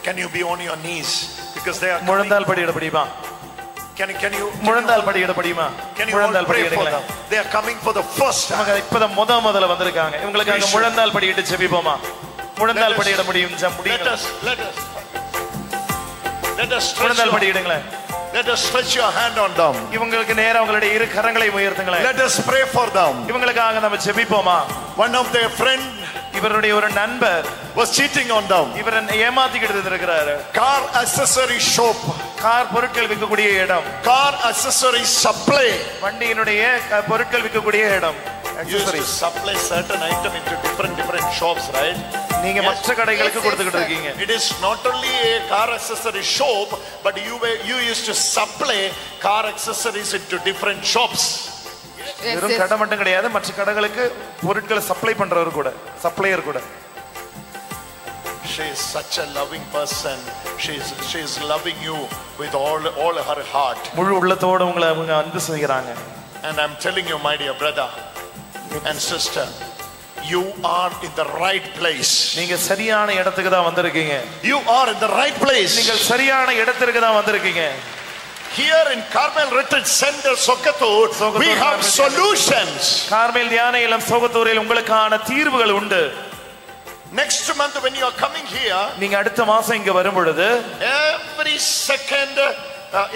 Can you be on your knees? Because they are முழந்தால் படியிட படியுமா? Can you முழந்தால் படியிட படியுமா? Can you all pray for them? They are coming for the first time. நமக்கு இப்பதான் முதல்ல வந்திருக்காங்க. இவங்களுக்காக முழந்தால் படியிட்டு ஜெபிப்போமா? முழந்தால் படியிட முடியும். முழந்தால் படியிடுங்களேன். Let us stretch your hand on them. இவங்களுக்கு நேரா உங்களுடைய இரு கரங்களை உயர்த்துங்களேன். Let us pray for them. இவங்களுக்காக நம்ம ஜெபிப்போமா? One of their friend, இவருடைய ஒரு நண்பர் was cheating on them. இவரை ஏமாத்திக்கிட்டு இருக்கிறாரு. Car accessory shop. கார் பொருட்கள் விற்கக்கூடிய இடம். Car accessory supply. வண்டியினுடைய பொருட்கள் விற்கக்கூடிய இடம். You used to supply certain item into different shops, right? நீங்க மற்ற கடைகளுக்கு கொடுத்துக்கிட்டு இருக்கீங்க. It is not only a car accessory shop, but you used to supply car accessories into different shops. வெறும் கடை மட்டும் கிடையாது, மற்ற கடைகளுக்கு பொருட்களை சப்ளை பண்றவர் கூட, சப்ளையர் கூட. She is such a loving person. She is loving you with all her heart. முழு உள்ளத்தோட உங்களை அவங்க அன்பு செய்கிறாங்க. And I'm telling you, my dear brother and sister, you are in the right place. நீங்க சரியான இடத்துக்கு தான் வந்திருக்கீங்க. You are in the right place. நீங்கள் சரியான இடத்திற்கு தான் வந்திருக்கீங்க. Here in Carmel Retreat Center, Sokatur, we have solutions. Carmel தியான இல்லம் சோகத்தூரில் உங்களுக்கான தீர்வுகள் உண்டு. Next month when you are coming here, நீங்க அடுத்த மாசம் இங்க வரும் பொழுது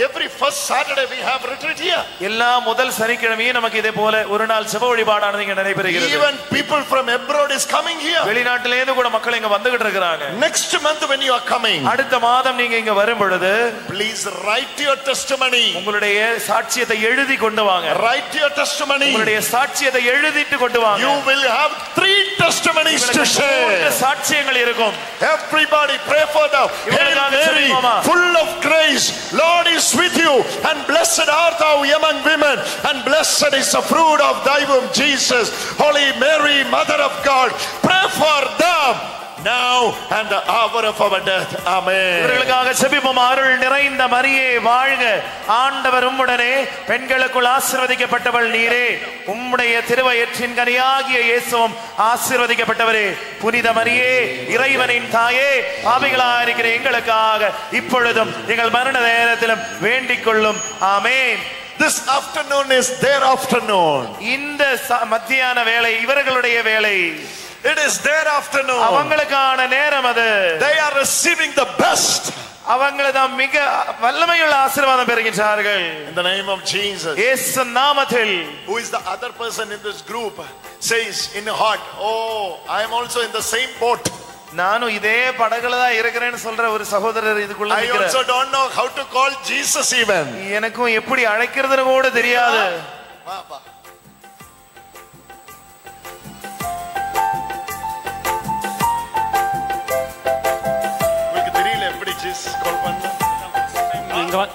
every first Saturday we have retreat here. எல்லா முதல் சனிக்கிழமையும் நமக்கு இதே போல ஒரு நாள் செப வழிபாடானது இங்க நடைபெறுகிறது. Even people from abroad is coming here. வெளிநாட்டில இருந்து கூட மக்கள் இங்க வந்துகிட்டு இருக்காங்க. Next month when you are coming, அடுத்த மாதம் நீங்க இங்க வரும் பொழுது please write your testimony. உங்களுடைய சாட்சியத்தை எழுதி கொண்டு வாங்க. Write your testimony. உங்களுடைய சாட்சியத்தை எழுதிட்டு கொண்டு வாங்க. You will have 3 testimonies to share. சாட்சியங்கள் இருக்கும். Everybody pray for them. Hail Mary, full of grace, Lord is with you, and blessed art thou among women, and blessed is the fruit of thy womb, Jesus. Holy Mary, Mother of God, pray for them now and the hour of our death. Amen. இவர்களுக்காக செபிப்போம். அருள் நிறைந்த மரியே வாழ்க, ஆண்டவர் உம்முடனே, பெண்களுக்குள் ஆசீர்வதிக்கப்பட்டவள் நீரே, உம்முடைய திருவயிற்றின் கனியாகிய இயேசுவும் ஆசீர்வதிக்கப்பட்டவரே. புனித மரியே, இறைவனின் தாயே, பாவிகளாக இருக்கிற எங்களுக்காக இப்பொழுதும் எங்கள் மரண நேரத்திலும் வேண்டிக் கொள்ளும். ஆமென். This afternoon is their afternoon. இந்த மத்தியான வேளை இவர்களுடைய வேளை. It is their afternoon. அவங்களுக்கான நேரம் அது. They are receiving the best. அவங்கள்தான் மிக வல்லமையுள்ள ஆசீர்வாதம் பெறுகிறார்கள். In the name of Jesus. இயேசு நாமத்தில். Who is the other person in this group says in your heart, oh, I am also in the same boat. நானும் இதே படகுல தான் இருக்கிறேன்னு சொல்ற ஒரு சகோதரர் இதுக்குள்ள I also don't know how to call Jesus even. எனக்கும் எப்படி அழைக்கிறதுன்னு கூட தெரியாது.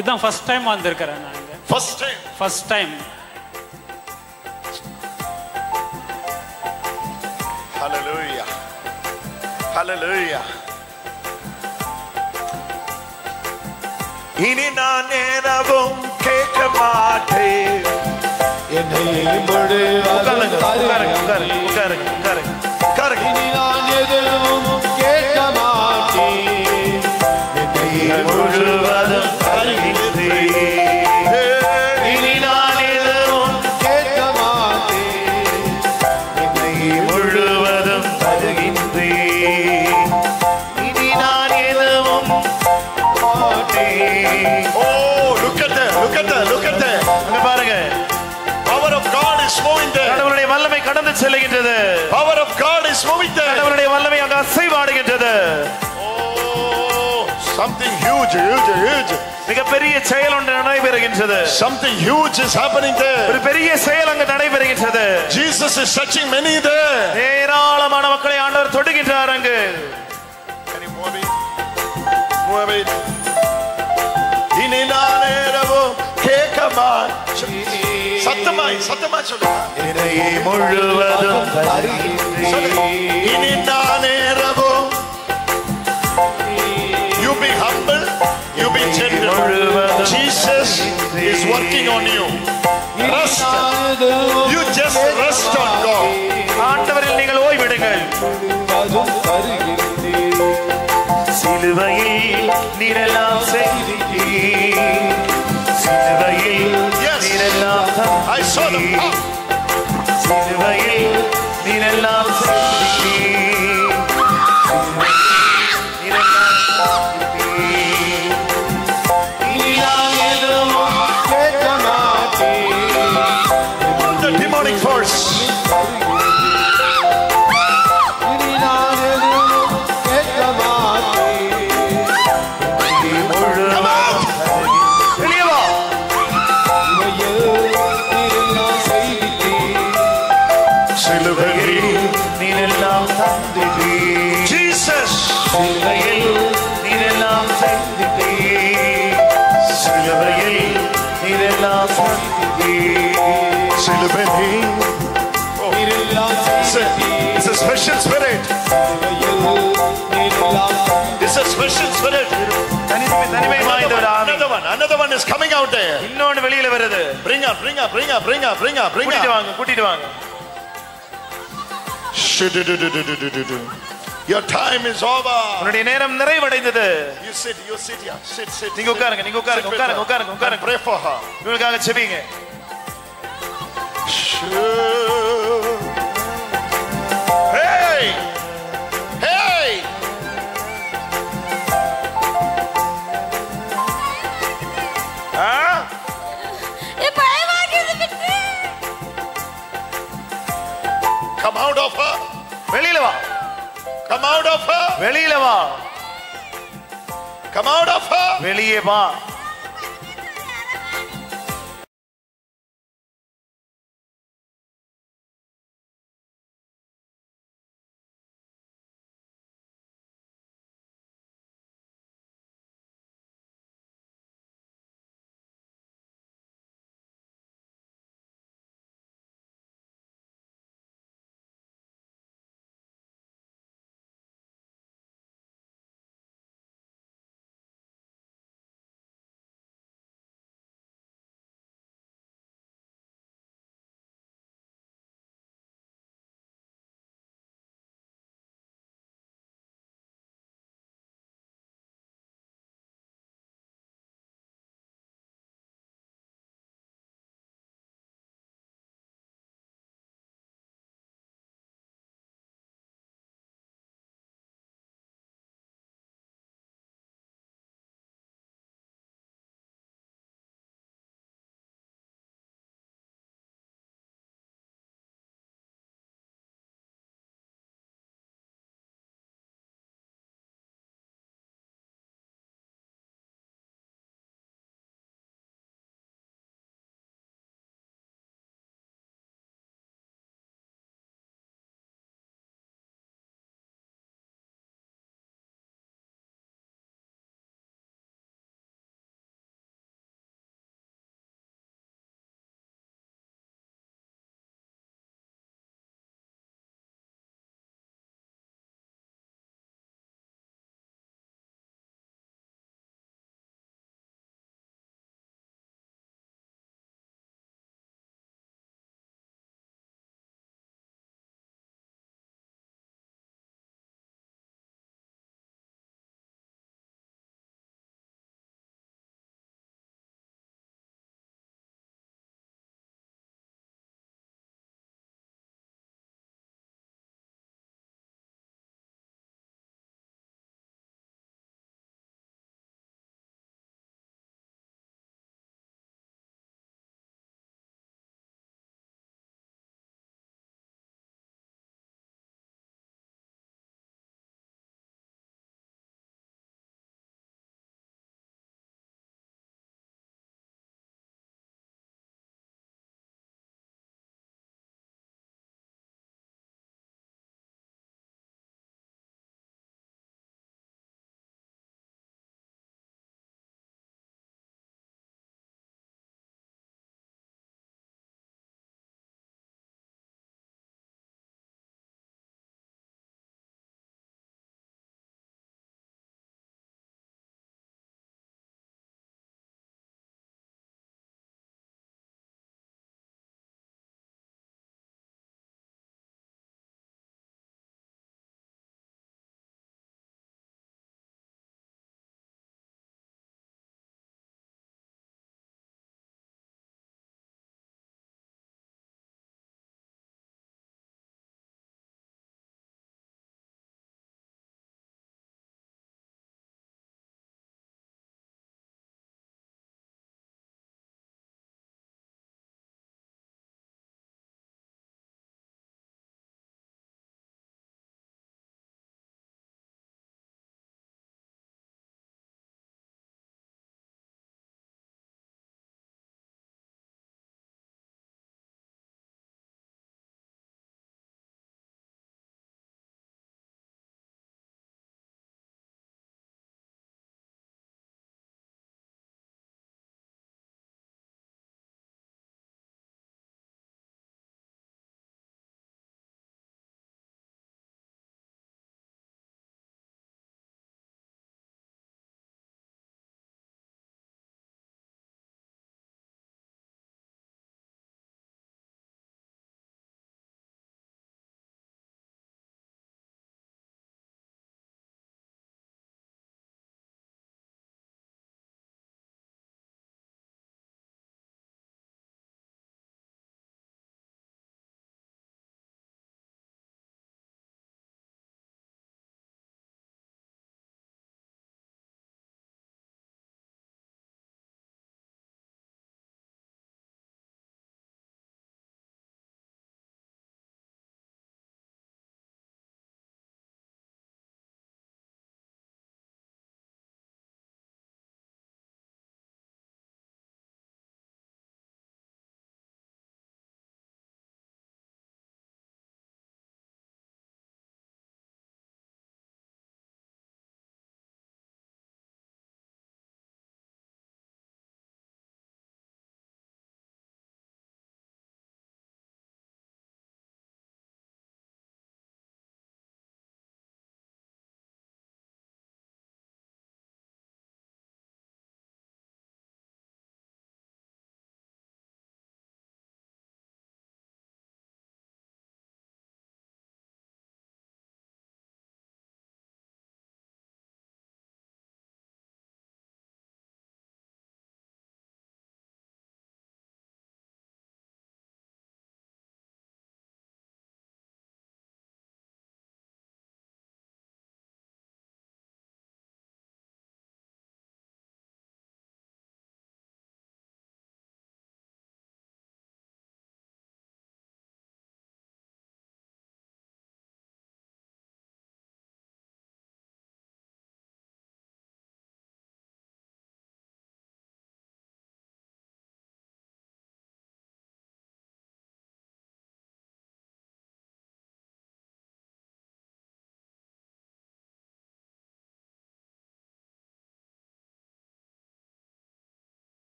இதான் ஃபர்ஸ்ட் டைம் வந்திருக்கிறேன் நான் இங்க. First time. Hallelujah. Hallelujah. இனி நான் நேரவும் கேட்க மாட்டேன். என்னை முழுவதும் இனி நான் எதுவும் கேட்க மாட்டேன். என்னை முழுவதும் இனி நான் எதுவும் கேட்க மாட்டேன். என்னை முழுவதும் தருகின்றேன். இனி நான் எதுவும் மாட்டேன். Oh, look at that. அங்க பாருங்க. Power of God is moving there. கடவுளுடைய வல்லமை கடந்து செல்கின்றது. Power of God is moving there. கடவுளுடைய வல்லமை அங்க அசைவாடுகின்றது. Oh, something huge. மிகப்பெரிய செயல் ஒன்று நடைபெறுகின்றது. Something huge is happening there. ஒரு பெரிய செயல் அங்கு நடைபெறுகின்றது. Jesus is touching many there. ஏராளமான மக்களை ஆண்டவர் தொடுகின்றார் அங்கு. Can you move it? Move it. இனி நான் நேரவும் கேட்க மாட்டேன். சத்தமாய் சொல்லுங்க. என்னை முழுவதும் இனி நான் நேரவும். You be humble, you be gentle. Jesus is working on you. Rest. You just rest on God. ஆண்டவரில் நீங்கள் ஓய்வெடுங்கள். சிலுவையில் நீரெல்லாம் செய்தீர். சிலுவையில் நீரெல்லாம் I saw them. சிலுவையில் நீரெல்லாம் செய்தீர். நீரெல்லாம் செய்தீர். இனி நான் எதுவும் கேட்க மாட்டேன். The demonic force. இனி நான் எதுவும் கேட்க மாட்டேன். Come out. வெளியே வா. சிலுவையில் நீரெல்லாம் தந்தீர். Jesus. சிலுவையில் நீரெல்லாம் தந்தீர். சிலுவையில் நீரெல்லாம் தந்தீர். சிலுவையில். It's a special spirit. தனிமை வாய்ந்த ஒரு ஆவி. Another one is coming out there. இன்னொன்னு வெளியில வருது. Bring up. கூட்டிட்டு வாங்க. Your time is over. உன்னுடைய நேரம் நிறைவடைந்தது. You sit here. Sit. நீங்க உட்காருங்க. Pray for her. இவளுக்காக ஜெபிங்க. Hey! Come out of her. வெளியில வா. Come out of her. வெளியில வா. Come out of her. வெளியே வா.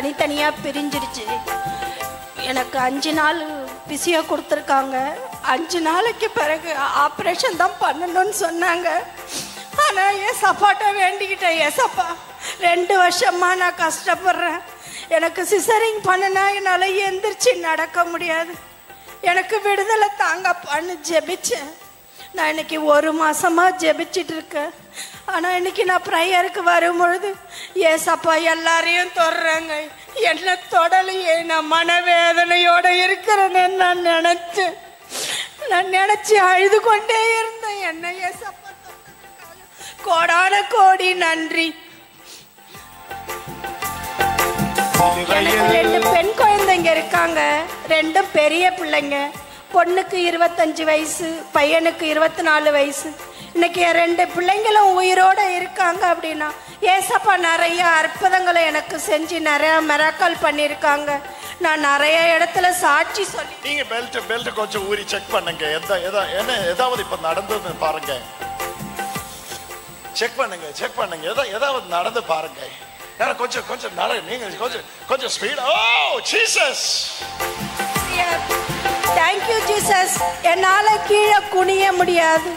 தனித்தனியாக பிரிஞ்சிருச்சு. எனக்கு 5 நாள் பிசியோ கொடுத்துருக்காங்க. 5 நாளைக்கு பிறகு ஆப்ரேஷன் தான் பண்ணணும்னு சொன்னாங்க. ஆனால் ஏசப்பாட்ட வேண்டிக்கிட்டேன், ஏசப்பா 2 வருஷமா நான் கஷ்டப்படுறேன், எனக்கு சிசரிங் பண்ணனா என்னால் எந்திரிச்சு நடக்க முடியாது, எனக்கு விடுதலை தாங்கப்பான்னு ஜெபிச்சேன். நான் இன்னைக்கு 1 மாசமா ஜெபிச்சிட்டு இருக்கேன். ஆனால் இன்னைக்கு நான் ப்ரேயருக்கு வரும்பொழுது ஏசப்பா எல்லாரையும் தொடுறாங்க, என்ன தொடலையே, நான் மனவேதனையோட இருக்கிறேன்னு நான் நினைச்சு அழுது கொண்டே இருந்தேன். என்ன ஏசப்பா கோடான கோடி நன்றி. எனக்கு 2 பெண் குழந்தைங்க இருக்காங்க, 2 பெரிய பிள்ளைங்க. பொண்ணுக்கு 25 வயசு, பையனுக்கு 24 வயசு. இன்னைக்கு 2 பிள்ளைங்களும் உயிரோட இருக்காங்க. அப்படின்னா ஏசப்பா நிறைய அற்புதங்களை எனக்கு செஞ்சு நிறைய மிராக்கல் பண்ணியிருக்காங்க. நான் நிறைய இடத்துல சாட்சி சொல்லி. நீங்க பெல்ட் கொஞ்சம் ஊறி செக் பண்ணுங்க, என்ன ஏதாவது இப்ப நடந்தது பாருங்க, செக் பண்ணுங்க ஏதாவது நடந்து பாருங்க. கொஞ்சம் நீங்க கொஞ்சம் speed. Oh Jesus, thank you Jesus. என்னால கீழே குனிய முடியாது.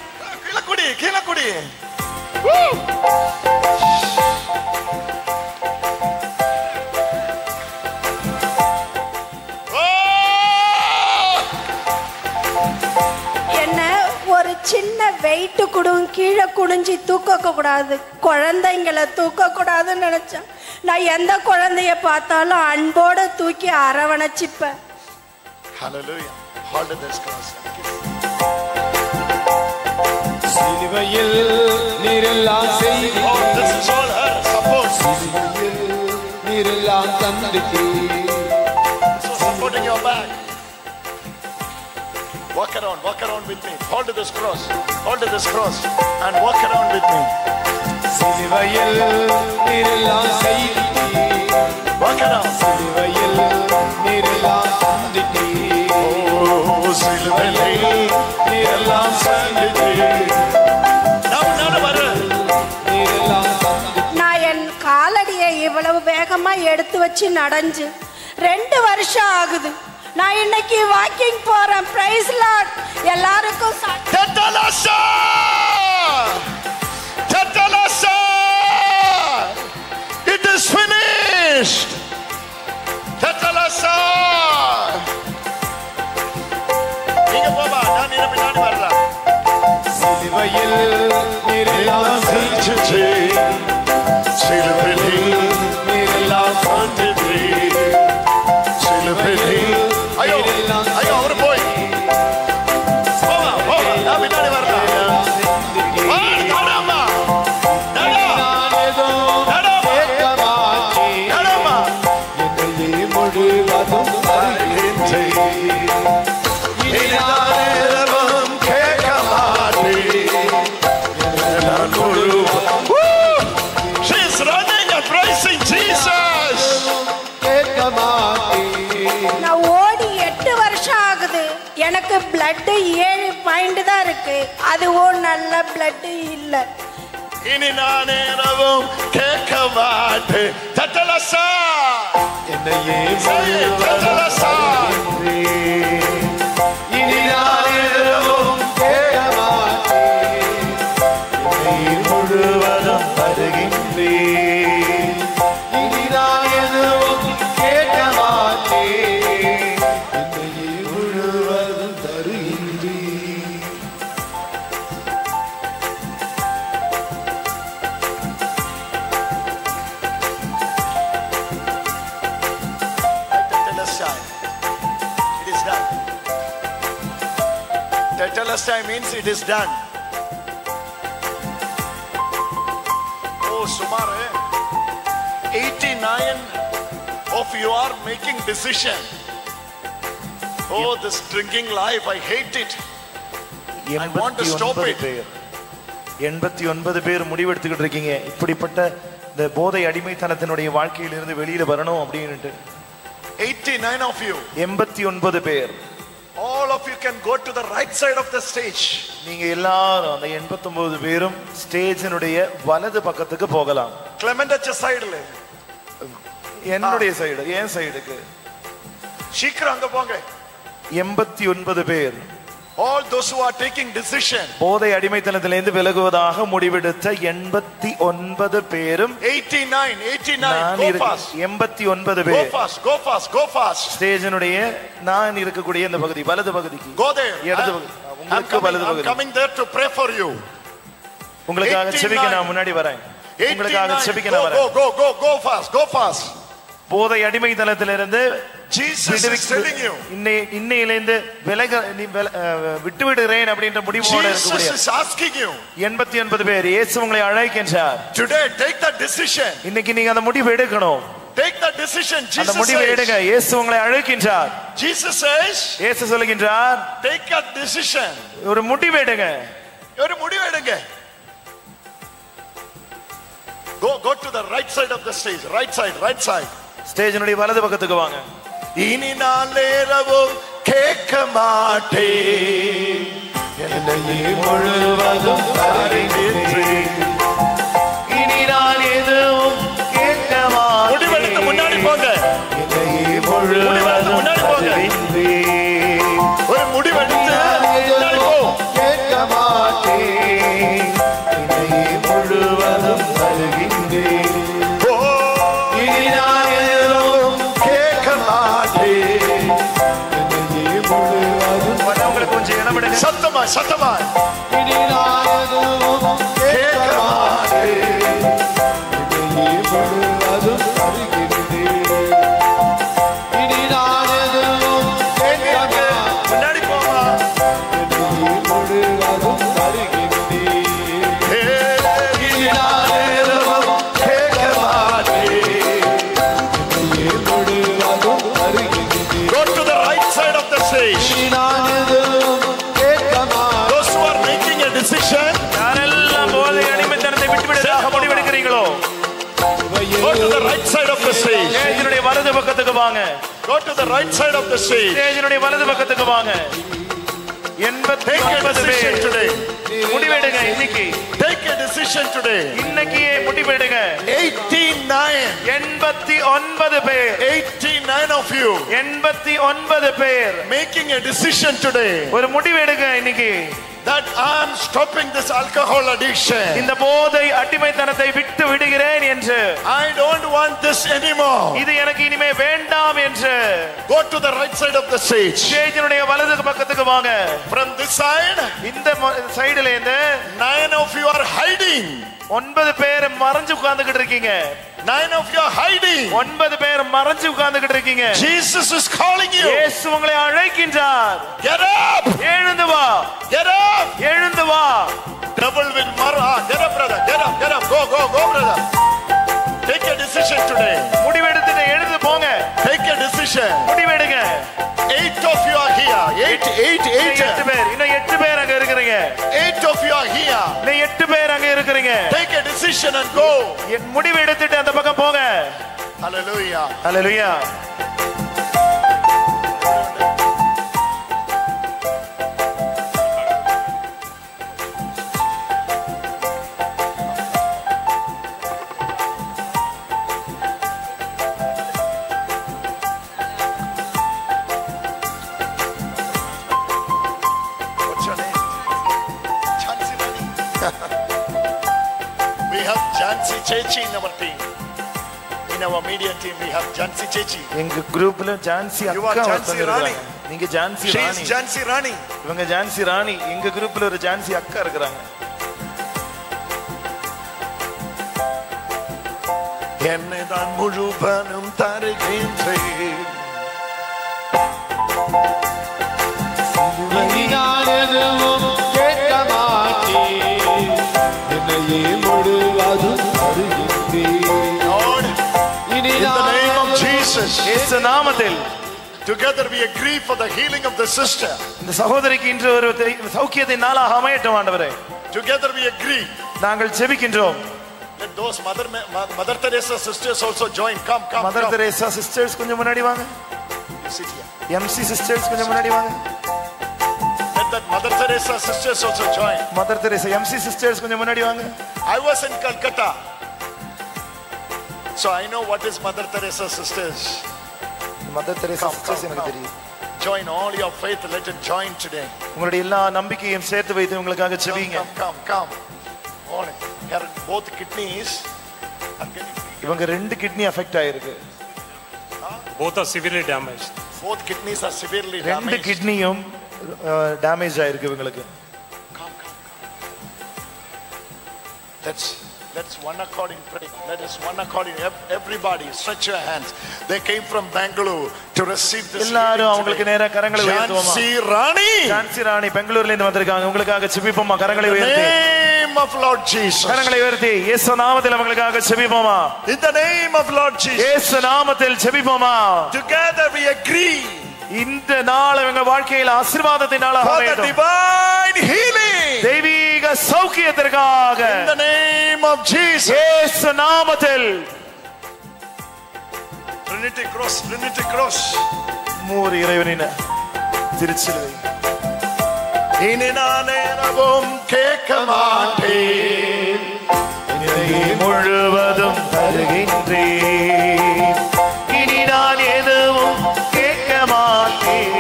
கீழே குடி. என்ன ஒரு சின்ன வெயிட் குடும், கீழே குனிஞ்சி தூக்க கூடாது, குழந்தைங்களை தூக்க கூடாதுன்னு நினைச்சேன். நான் எந்த குழந்தைய பார்த்தாலும் அன்போட தூக்கி அரவணைச்சிப்பேன். Hallelujah. Hold this cross. சிலுவையில் நீரெல்லாம் செய்தி. Oh, this is all her support. சிலுவையில் நீரெல்லாம் தந்துட்டீ. So supporting your back. Walk around with me. Hold this cross and walk around with me. சிலுவையில் நீரெல்லாம் செய்தி. Walk around. சிலுவையில் நீரெல்லாம் தந்துட்டீ. Oh, சிலுவையில் நீரெல்லாம் தந்துட்டீ. நான் என் காலடியை இவ்வளவு வேகமா எடுத்து வச்சு நடந்து 2 வருஷம் ஆகுது. நான் இன்னைக்கு வாக்கிங் போறேன். Praise Lord. எல்லாருக்கும் Tetelasa! It is finished. Tetelasa! நீங்க போமா, நான் இனி பின்னாடி வரலாம். சிலுவையில் நீரெல்லாம் செஞ்சுச்சு, சிலுவையில் நீரெல்லாம் தந்துட்டீ. சிலுவையில் ஐயோ அவரு போய் போமா, நான் பின்னாடி வரலாம். நான் ஓடி 8 வருஷம் ஆகுது. எனக்கு பிளட் 7 பாயிண்ட் தான் இருக்கு. அதுவும் நல்ல பிளட் இல்ல. இனி நான் இரவும் கேட்க மாட்டேன். தட்டலசா என்னையே தட்டலசா இனி நான் இரவும் கேட்க மாட்டேன். என்னை முழுவதும் தருகின்றேன். இனி நான் எதுவும் கேட்க மாட்டேன். என்னையே முழுவதும் தருகின்றேன். It is done. Tetelestai means it is done. Oh, Sumar, 89 of you are making decision. Oh, this drinking life, I hate it. I want to stop it. 89 பேர் முடிவெடுத்துக்கிட்டு இருக்கீங்க, இப்படிப்பட்ட இந்த போதை அடிமைத்தனத்தினுடைய வாழ்க்கையிலிருந்து வெளியில வரணும் அப்படின்னுட்டு. 89 of you. 89 பேர். All of you can go to the right side of the stage. நீங்க எல்லாரும் அந்த 89 பேரும் ஸ்டேஜினுடைய வலது பக்கத்துக்கு போகலாம். Clement side le. என்னுடைய சைடு, என் சைடுக்கு. சீக்கிரம் அங்க போங்க. 89 பேர். All those who are taking decision. போதை அடிமைத்தனத்திலிருந்து விலகுவதாக முடிவெடுத்த 89 பேரும் 89 go fast. 89 பேர். Go fast. ஸ்டேஜனுடைய நான் இருக்கக்கூடிய இந்த பகுதி வலது பகுதிக்கு. Go there. இடது பகுதி. உங்களுக்கு வலது பகுதி. I'm coming there to pray for you. உங்களுக்காக செபிக்க நான் முன்னாடி வரேன். உங்களுக்காக செபிக்க நான் வரேன். Go fast. போதை அடிமைத்தனத்திலிருந்து Jesus is telling you. இன்னையிலிருந்து விட்டு விடுகிறேன் அப்படின்ற முடிவோடு இருக்கக்கூடிய Jesus is asking you. 89 பேர் இயேசு உங்களை அழைக்கின்றார். Today take that decision. இன்னைக்கு நீங்க அந்த முடிவு எடுக்கணும். Take that decision. Jesus அந்த முடிவை எடுங்க. இயேசு உங்களை அழைக்கின்றார். Jesus says. இயேசு சொல்லுகின்றார். Take that decision. ஒரு முடிவு எடுங்க. ஒரு முடிவு எடுங்க. Go to the right side of the stage. Right side. ஸ்டேஜினுடைய வலது பக்கத்துக்கு வாங்க. இனி நான் நேரவும் கேட்க மாட்டேன், என்னையே முழுவதும் அறிந்தேன். இனி நான் எதுவும் கேட்க மாட்டேன். முடிவெடுத்து முன்னாடி போங்க. என்னையே முழுவதும் முன்னாடி போங்க. ஒரு முடிவெடுத்து முன்னாடி போ. கேட்க மாட்டேன், என்னையே முழுவதும் அறிந்தேன். சத்தமா இனி நான் எதுவும் கேட்க மாட்டேன், என்னையே முழுவதும் அறிகின்றேன். இனி நான் எதுவும் கேட்க மாட்டேன், முன்னாடி போமா, என்னையே முழுவதும் அறிகின்றேன். இனி நான் எதுவும் கேட்க மாட்டேன், என்னையே முழுவதும் அறிகின்றேன். Go to the right side of the stage. இனி நான் எதுவும் யாரெல்லாம் போதை அடிமைத்தனத்தை விட்டுவிடுவதாக முடிவெடுக்கிறீங்களோ, go to the right side of the stage. ஸ்டேஜினுடைய வலது பக்கத்துக்கு வாங்க. Go to the right side of the stage. ஸ்டேஜினுடைய வலது பக்கத்துக்கு வாங்க. 89 பேர் today. முடிவெடுங்க. இன்னைக்கு take a decision today. இன்னைக்கு முடிவெடுங்க. 89 பேர். 89 of you 89 பேர் making a decision today. ஒரு முடிவெடுங்க இன்னைக்கு. That I am stopping this alcohol addiction. இந்த போதை அடிமைத்தனத்தை விட்டு விடுகிறேன் என்று. I don't want this anymore. இது எனக்கு இனிமே வேண்டாம் என்று. Go to the right side of the stage. ஸ்டேஜினுடைய வலது பக்கத்துக்கு வாங்க. From this side, இந்த சைடுல இருந்து 9 of you are hiding. 9 பேர் மறைஞ்சு உட்கார்ந்துகிட்டு இருக்கீங்க. 9 of you are hiding. 9 பேர் மறைஞ்சு உட்கார்ந்துகிட்டு இருக்கீங்க. Jesus is calling you. இயேசு உங்களை அழைக்கின்றார். Get up. எழுந்து வா. Get up. எழுந்து வா. Devil will get up brother. Get up. Go brother. Take a decision today. முடிவெடுத்துட்டு எழுந்து போங்க. Take a decision. முடிவெடுங்க. 8 of you are here. 8 பேர். இன்னும் 8 பேர் அங்க இருக்கீங்க. 8 of you are here. இன்னும் 8 பேர் அங்க இருக்கீங்க. Take a decision and go. முடிவெடுத்துட்டு அந்த பக்கம் போங்க. Hallelujah. Hallelujah. We have Jansi Chechi in our team. In our media team we have Jansi Chechi. எங்க குரூப்ல ஜான்சி அக்கா வந்திருக்காங்க. நீங்க Jhansi Rani. She is Jansi Rani. இவங்க ஜான்சி ராணி. எங்க குரூப்ல ஒரு ஜான்சி அக்கா இருக்காங்க. என்னதான் முழுவதும் தருகின்றேன். இனி நான் எதுவும் கேட்க மாட்டேன், என்னையே முழுவதும் அறிகின்றேன். Lord, இனி in the நான் name of Jesus, இயேசு நாமத்தில் together we agree for the healing of the sister. இந்த சகோதரிக்கு இன்று ஒரு சௌக்கியத்தின் நாளாக அமையட்டும் ஆண்டவரே. Together we agree. நாங்கள் ஜெபிக்கின்றோம். Let those Mother Teresa sisters also join. Come. Mother Teresa sisters கொஞ்சம் முன்னாடி வாங்க. You sit here. MC sisters கொஞ்சம் முன்னாடி வாங்க. Let that Mother Teresa sisters also join. Mother Teresa MC sisters கொஞ்சம் முன்னாடி வாங்க. I was in Calcutta. So I know what is Mother Teresa sisters. Mother Teresa Come, sisters come, எனக்கு come. தெரியும். Join all your faith, let it join today. உங்களுடைய எல்லா நம்பிக்கையும் சேர்த்து வைத்து உங்களுக்காக Come, ஜெபிங்க. come. All here both kidneys are getting. இவங்க 2 கிட்னி அஃபெக்ட் ஆயிருக்கு. Both are severely damaged. Both kidneys are severely 2 damaged. கிட்னியும் damage ஆயிருக்கு இவங்களுக்கு. Come. Let's one according pray. Let us one according. Everybody stretch your hands. They came from Bangalore to receive this. எல்லாரும் அவங்களுக்கு நேரா கரங்களை உயர்த்துவோமா. ஜான்சி ராணி பெங்களூர்ல இருந்து வந்திருக்காங்க. உங்களுக்காக ஜெபிப்போமா. கரங்களை உயர்த்தி. Name of Lord Jesus. கரங்களை உயர்த்தி இயேசு நாமத்தில் அவங்களுக்காக ஜெபிப்போமா. In the name of Lord Jesus. இயேசு நாமத்தில் ஜெபிப்போமா. Together we agree. இந்த நாள் எங்க வாழ்க்கையில் ஆசீர்வாதத்தின் நாளாக For the அமையட்டும். divine healing. தெய்வீக சௌக்கியத்திற்காக In the name of Jesus. இயேசு நாமத்தில் Trinity cross. மூர் இறைவனின் திருச்சிலுவை. இனி நான் எனவும் கேட்க மாட்டேன். இதை முழுவதும் தருகின்றேன். இனி நான் எதுவும் கேட்க மாட்டேன்.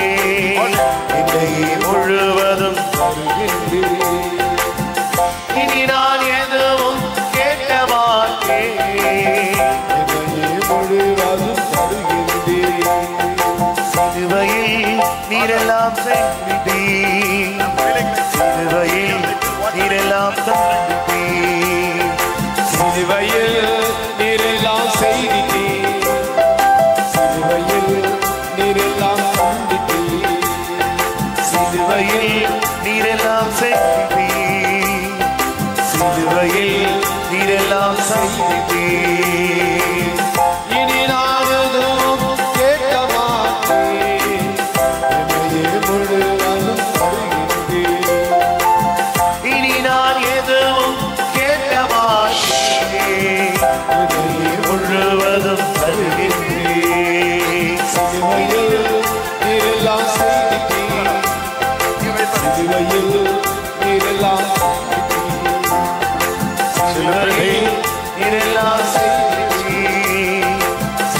இதை முழுவதும் தருகின்றேன். இனி நான் எதுவும் கேட்க மாட்டேன். முழுவதும் தருகின்றேன். சிலுவையில் நீரெல்லாம் செய்தீர். சிலுவையில் நீரெல்லாம் தந்தீர். சிலுவையில் நீரெல்லாம் செய்தீர். சிலுவையில் நீரெல்லாம் தந்தீர். சிலுவையில் நீரெல்லாம் செய்தீர். சிலுவையில் நீரெல்லாம் செய்தீர். இனி நான் எதுவும் கேட்க மாட்டேன். என்னையே முழுவதும் தருகின்றேன். இனி நான் எதுவும் கேட்க மாட்டேன். என்னை முழுவதும் தருகின்றேன். சிலுவையில் நீரெல்லாம் செய்தீர். சிலுவையில் நீரெல்லாம் தந்தீர். சிலுவையில் நீரெல்லாம் செய்தீர்.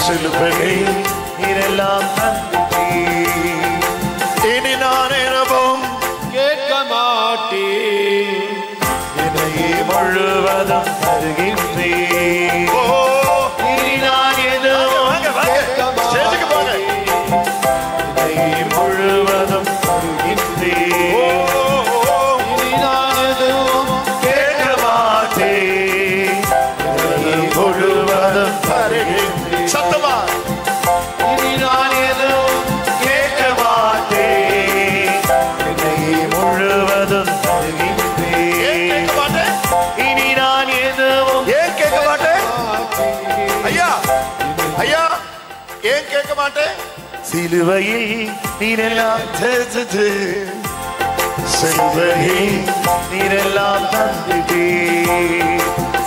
சிலுவையில் நீரெல்லாம் தந்தீர். இனி நான் எனவும் கேட்க மாட்டேன். என்னையே முழுவதும் தருகின்றேன். இனி நான் எதுவும் வாங்க. ஸ்டேஜுக்கு போங்க. என்னையே முழுவதும் தருகின்றேன். இனி நான் எதுவும் கேட்க மாட்டேன். என்னையே முழுவதும் தருகின்றேன். சத்தமா இனி நான் எதுவும் கேட்க மாட்டேன். என்னையே முழுவதும் தருகின்றேன். கேட்க மாட்டேன். இனி நான் எதுவும் ஏன் கேட்க மாட்டேன்? ஐயா ஏன் கேட்க மாட்டேன்? சிலுவையில் நீரெல்லாம் சிலுவையில் நீரெல்லாம் தந்துட்டீர்.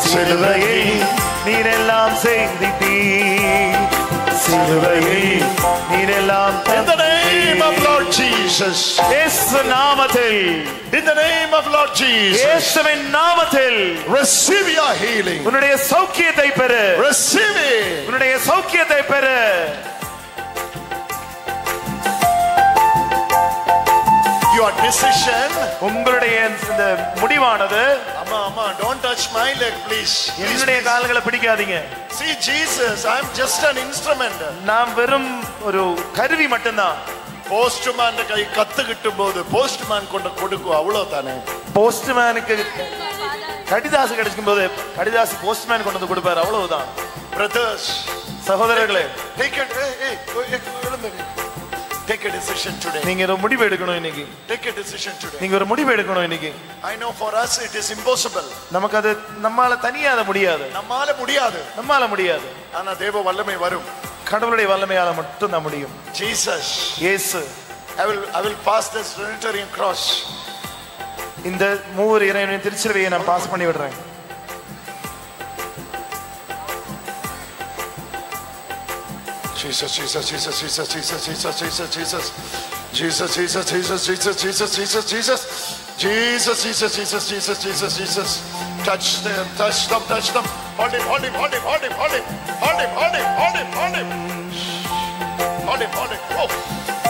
சிலுவையில் நீரெல்லாம் செய்துட்டீர். சிலுவையில் நீரெல்லாம் In the name of Lord Jesus. இயேசு நாமத்தில் In the name of Lord Jesus. இயேசுவின் நாமத்தில் Receive your healing. உன்னுடைய சௌக்கியத்தை பெறு. Receive it. உன்னுடைய சௌக்கியத்தை பெறு. Your decision. உங்களுடைய இந்த முடிவானது Amma, don't touch my leg, please. என்னுடைய கால்களை பிடிக்காதீங்க. See Jesus, I'm just an instrument. நான் வெறும் ஒரு கருவி மட்டும்தான். போஸ்ட்மேன் கை கத்து கிட்டும் போது போஸ்ட்மேன் கொண்டு கொடுக்கும் அவ்வளவுதானே. போஸ்ட்மேனுக்கு கடிதாசு கிடைக்கும் போது கடிதாசு போஸ்ட்மேன் கொண்டு வந்து கொடுப்பாரு, அவ்வளவுதான். Brothers, சகோதரர்களே, take a decision today. நீங்க ஒரு முடிவு எடுக்கணும் இன்னைக்கு. Take a decision today. நீங்க ஒரு முடிவு எடுக்கணும் இன்னைக்கு. I know for us it is impossible. நமக்கு அது நம்மால தனியா முடியாது. நம்மால முடியாது. ஆனா தேவ வல்லமை வரும். கடவுளுடைய வல்லமையால மட்டும் தான் முடியும். Jesus. இயேசு. I will pass this Trinitarian cross. இந்த மூவர் இறைவனின் திருச்சிலுவையை நான் பாஸ் பண்ணி விடுறேன். Jesus. Touch them. Hold him, hold him, hold him, hold him, hold him, hold him, hold him, hold him, hold him. Hold him, hold him. Oh,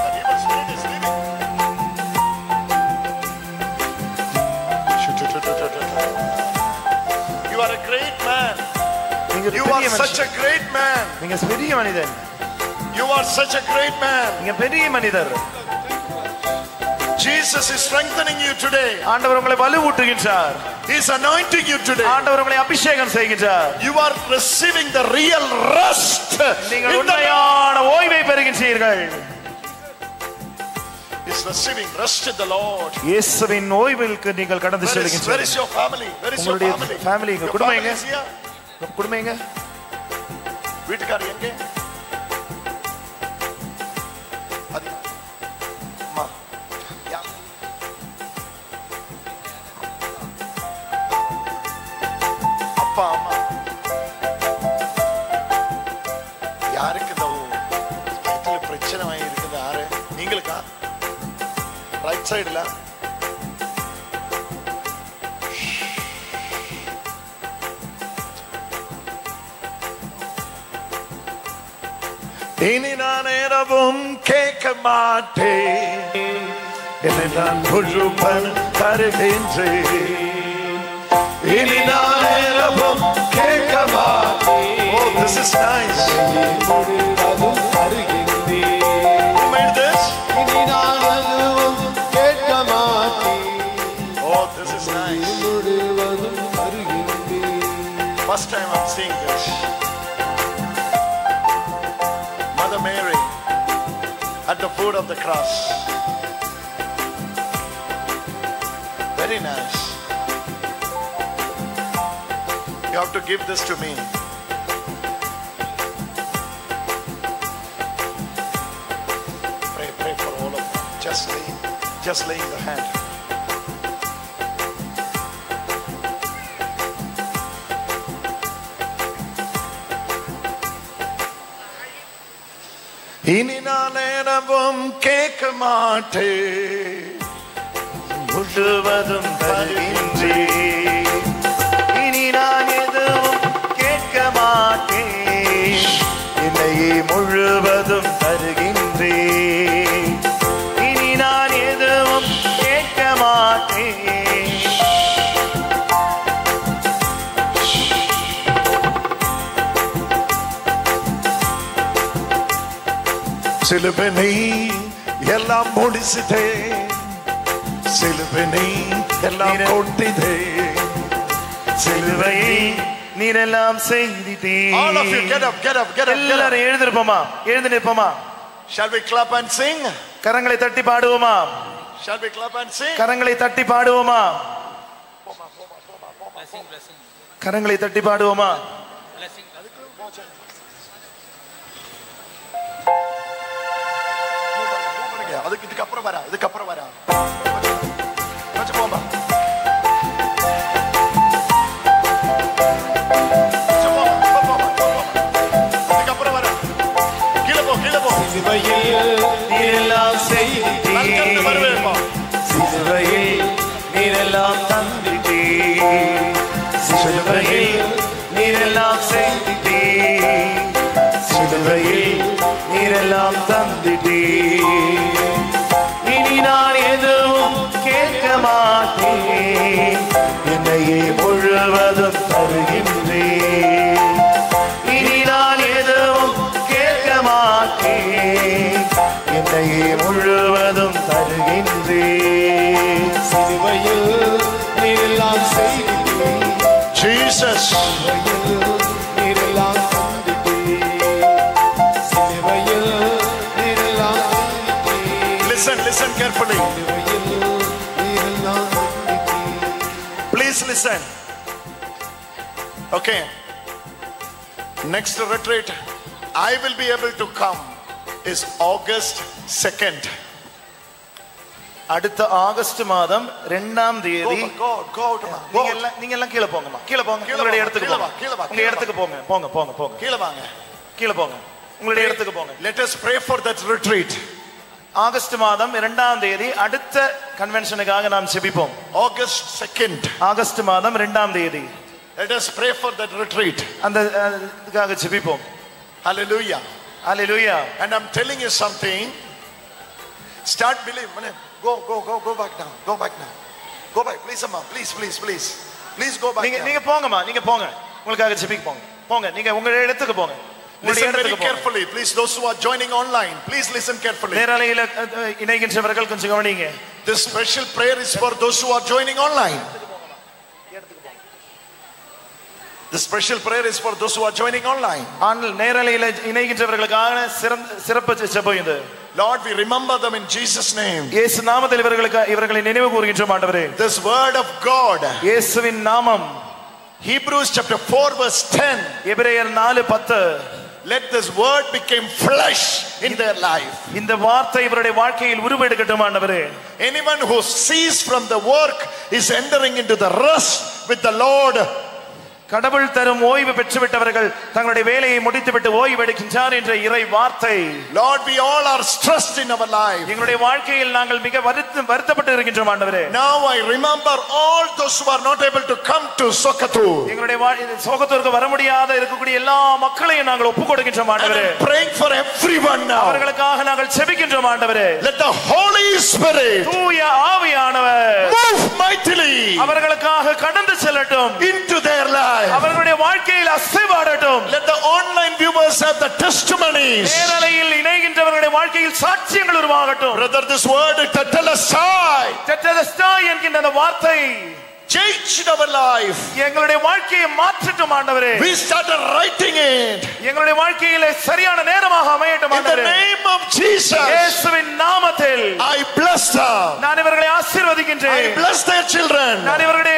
that evil spirit is leaving. You are a great man. You are such a great man. நீங்க பெரிய மனிதன். You are such a great man. நீங்க பெரிய மனிதர். Jesus is strengthening you today. ஆண்டவர் உங்களை வலுவூட்டுகின்றார். He is anointing you today. ஆண்டவர் உங்களை அபிஷேகம் செய்கின்றார். You are receiving the real rest. நீங்கள் உண்மையான ஓய்வை பெறுகின்றீர்கள். He is receiving rest in the Lord. இயேசுவின் ஓய்விற்கு நீங்கள் கடந்து செல்கின்றீர்கள். Where is your family? Where is your family? family உங்க குடும்பம் எங்க? குடும்பம் எங்க? வீட்டுக்காரர் எங்க? அம்மா. அப்பா அம்மா. யாருக்கு இந்த வயித்துல பிரச்சனை வாங்கி இருக்குது? யாரு? நீங்களுக்கா? ரைட் சைடுல இனி நான் நேரவும் கேட்க மாட்டேன், என்னை நான் முழுவன் தருகின்றேன். இனி நான் நேரவும் கேட்க மாட்டேன். Oh, this is nice. Who made this? Oh, this is nice. First time I'm seeing this. Mother Mary at the foot of the cross. Very nice. You have to give this to me. Pray for all of them. Just laying the hand. இனி நான் நேரவும் கேட்க மாட்டேன், முழுவதும் தருகின்றேன். இனி நான் எதுவும் கேட்க மாட்டேன், என்னையே முழுவதும் தருகின்றேன். இனி நான் எதுவும் கேட்க மாட்டேன். சிலுவை எல்லாம் முடிச்சிட்டே, சிலுவை எல்லாம் கொட்டிதே, சிலுவையை நீரெல்லாம் செய்திட்டே. All of you get up, get up, get up. எல்லாரும் எழுந்திருப்போமா? எழுந்து நிற்போமா? Shall we clap and sing? கரங்களை தட்டி பாடுவோமா? Shall we clap and sing? கரங்களை தட்டி பாடுவோமா? கரங்களை தட்டி பாடுவோமா? அதுக்கு இதுக்கப்புறம் வரா, இதுக்கப்புறம் வரா. கொஞ்சம் போமா. இதுக்கப்புறம் வரா. கீழே போ, கீழே போ. சிலுவையில் நீரெல்லாம் செய்திட்டீர், சிலுவையில் நீரெல்லாம் தந்திட்டீர், சிலுவையில் நீரெல்லாம் செய்திட்டீர், சிலுவையில் நீரெல்லாம் தந்திட்டீர். இனி நான் எதுவும் கேட்க மாட்டேன், என்னையே முழுவதும் தருகின்றேன். இனி நான் எதுவும் கேட்க மாட்டேன், என்னையே முழுவதும் தருகின்றேன். சிலுவையில் நீரெல்லாம் செய்திட்டீர், Jesus நீரெல்லாம் listen carefully. Please listen. Okay. Next retreat I will be able to come is August 2nd. அடுத்த ஆகஸ்ட் மாதம் 2ஆம் தேதி. நீங்க எல்லாம் கீழே போங்கம்மா, கீழே போங்க. உங்களுடைய இடத்துக்கு போங்க, உங்க இடத்துக்கு போங்க, போங்க போங்க போங்க. கீழே வாங்க, கீழே போங்க, உங்களுடைய இடத்துக்கு போங்க. Let us pray for that retreat. August மாதம் 2ஆம் தேதி அடுத்த கன்வென்ஷனுக்காக நாம் ஜெபிப்போம். August 2nd. ஆகஸ்ட் மாதம் 2ஆம் தேதி. Let us pray for that retreat. அந்த இதுக்காக ஜெபிப்போம். Hallelujah. Hallelujah. And I'm telling you something. Start believing. Go back now. Go back now. Go back. Please, Amma. Please. Please go back. நீங்க போங்கம்மா, நீங்க போங்க. உங்களுக்காக ஜெபிக்க போங்க. போங்க. நீங்க உங்க இடத்துக்கு போங்க. Listen very carefully. Please, those who are joining online, please listen carefully. நேரலையில இணைகின்றவர்கள் கொஞ்சம் கவனிங்க. This special prayer is for those who are joining online. The special prayer is for those who are joining online. நேரலையில இணைகின்றவர்களுக்கான சிறப்பு ஜெபம் இது. Lord, we remember them in Jesus' name. இயேசு நாமத்தில் இவர்களை நினைவு கூறுகின்றோம் ஆண்டவரே. This word of God. இயேசுவின் நாமம். Hebrews chapter 4 verse 10. எபிரேயர் 4:10. Let this word become flesh in their life. இந்த வார்த்தை இவருடைய வாழ்க்கையில் உருவெடுக்கட்டும் ஆண்டவரே. Anyone who ceases from the work is entering into the rest with the Lord. கடவுள் தரும் ஓய்வு பெற்றுவிட்டவர்கள் தங்களுடைய வேலையை முடித்துவிட்டு ஓய்வு எடுக்கின்றார் என்ற இறை வார்த்தை. Lord, we all are stressed in our life. எங்களுடைய வாழ்க்கையில் நாங்கள் மிக வருத்தப்பட்டு இருக்கின்றோம் ஆண்டவரே. Now I remember all those who are not able to come to Sokatu. எங்களுடைய சோகத்தூருக்கு வர முடியாத இருக்கக்கூடிய எல்லா மக்களையும் நாங்கள் ஒப்புக் கொடுக்கின்றோம் ஆண்டவரே. Praying for everyone now. அவர்களுக்காக நாங்கள் ஜெபிக்கின்றோம் ஆண்டவரே. Let the Holy Spirit தூய ஆவியானவர் move mightily அவர்களுக்காக கடந்து செல்லட்டும் into their life. அவர்களுடைய வாழ்க்கையில் அசைவாடட்டும். Let the online viewers have the testimonies. நேரலையில் இணைகின்றவர்களுடைய வாழ்க்கையில் சாட்சியங்கள் உருவாகட்டும். Brother, this word tetelestai என்கின்ற அந்த வார்த்தை changed our life. எங்களுடைய வாழ்க்கையை மாற்றட்டும் ஆண்டவரே. We started writing it. எங்களுடைய வாழ்க்கையிலே சரியான நேரமாக அமையட்டும் ஆண்டவரே. In the name of Jesus. இயேசுவின் நாமத்தில் I bless them. நான் இவர்களை ஆசீர்வதிக்கின்றேன். I bless their children. நான் இவருடைய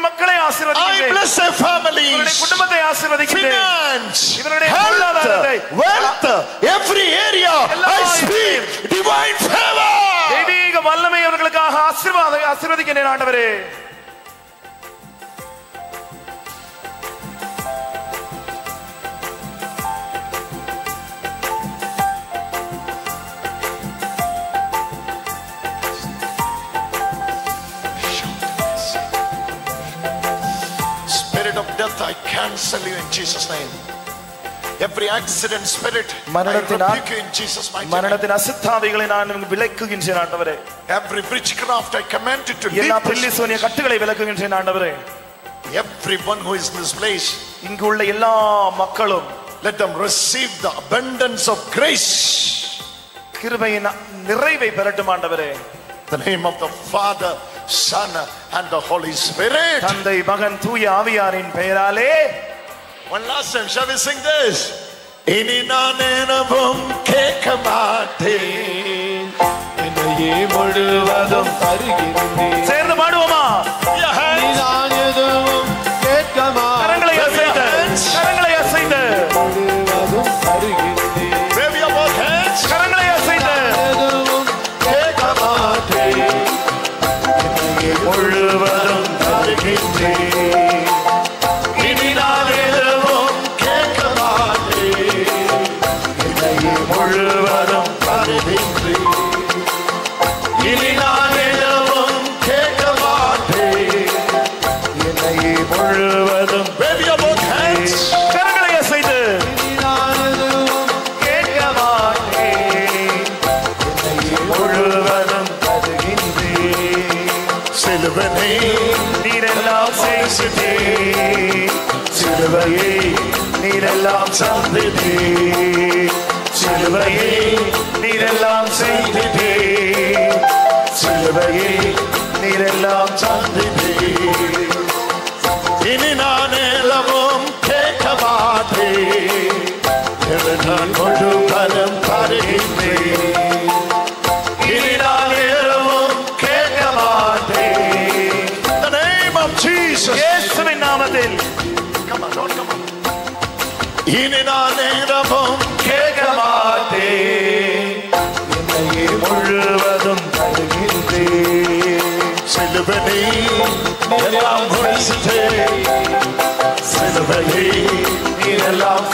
மக்களை ஆசீர்வதிக்கின்றேன். I bless their families. இவருடைய குடும்பத்தை ஆசீர்வதிக்கின்றேன். Finance, இவருடைய பொருளாதாரத்தை, wealth, every area I speak divine favor. தெய்வீக வல்லமை அவர்களுக்காக ஆசீர்வதிக்கின்றேன் ஆண்டவரே. Spirit of death, I cancel you in Jesus' name. Every accident spirit, I rebuke you in Jesus' mighty name. மரணத்தின் அசுத்தாவிகளை நான் விலக்குகின்றேன் ஆண்டவரே. Every witchcraft, I command it to leave. எல்லா பில்லி சூனிய கட்டுகளை விலக்குகின்றேன் ஆண்டவரே. Everyone who is in this place, இங்கு உள்ள எல்லா மக்களும் let them receive the abundance of grace. கிருபையின் நிறைவை பெறட்டும் ஆண்டவரே. The name of the Father, Son and the Holy Spirit. தந்தை மகன் தூய ஆவியாரின் பெயராலே. One last time, shall we sing this? இனி நான் எனவும் கேட்க மாட்டேன், என்னையே முழுவதும் தருகிறேன். சேர்ந்து பாடுவோமா? இனி நான் எதுவும் கேட்க மாட்டேன், கரங்களை அசைத்து முழுவதும் தருகிறேன். wave your both hands. கரங்களை அசைத்து எதுவும் கேட்க மாட்டேன், என்னையே முழுவதும் தருகின்றேன். இனி நான் எதுவும் கேட்க மாட்டேன், என்னையே முழுவதும் தருகின்றேன். இனி நான் எதுவும் கேட்க மாட்டேன், என்னையே முழுவதும். Wave your both hands. கரங்களை அசைத்து இனி நான் எதுவும் கேட்க மாட்டேன், என்னையே முழுவதும் தருகின்றேன். சிலுவனே நீரெல்லாம் செய்தே, சிலுவையே நீரெல்லாம் சந்தித்தே, சிலுவையே நீரெல்லாம் செய்தே, சிலுவையே நீரெல்லாம் சந்தித்தே. இனி நான் எல்லவும் கேட்க மாட்டேன், என்று நான் முழு பலம் தருகின்றேன். இனி நான் எல்லவும் கேட்க மாட்டேன். The name of Jesus. இயேசுவின் நாமத்தில். Come on, don't come on. இனி நான் எல்லவும் கேட்க மாட்டேன், என்னையே முழுவதும் தருகின்றேன். சிலுவனே எல்லாம் முடிச்சிட்டே, சிலுவையே நீரெல்லாம்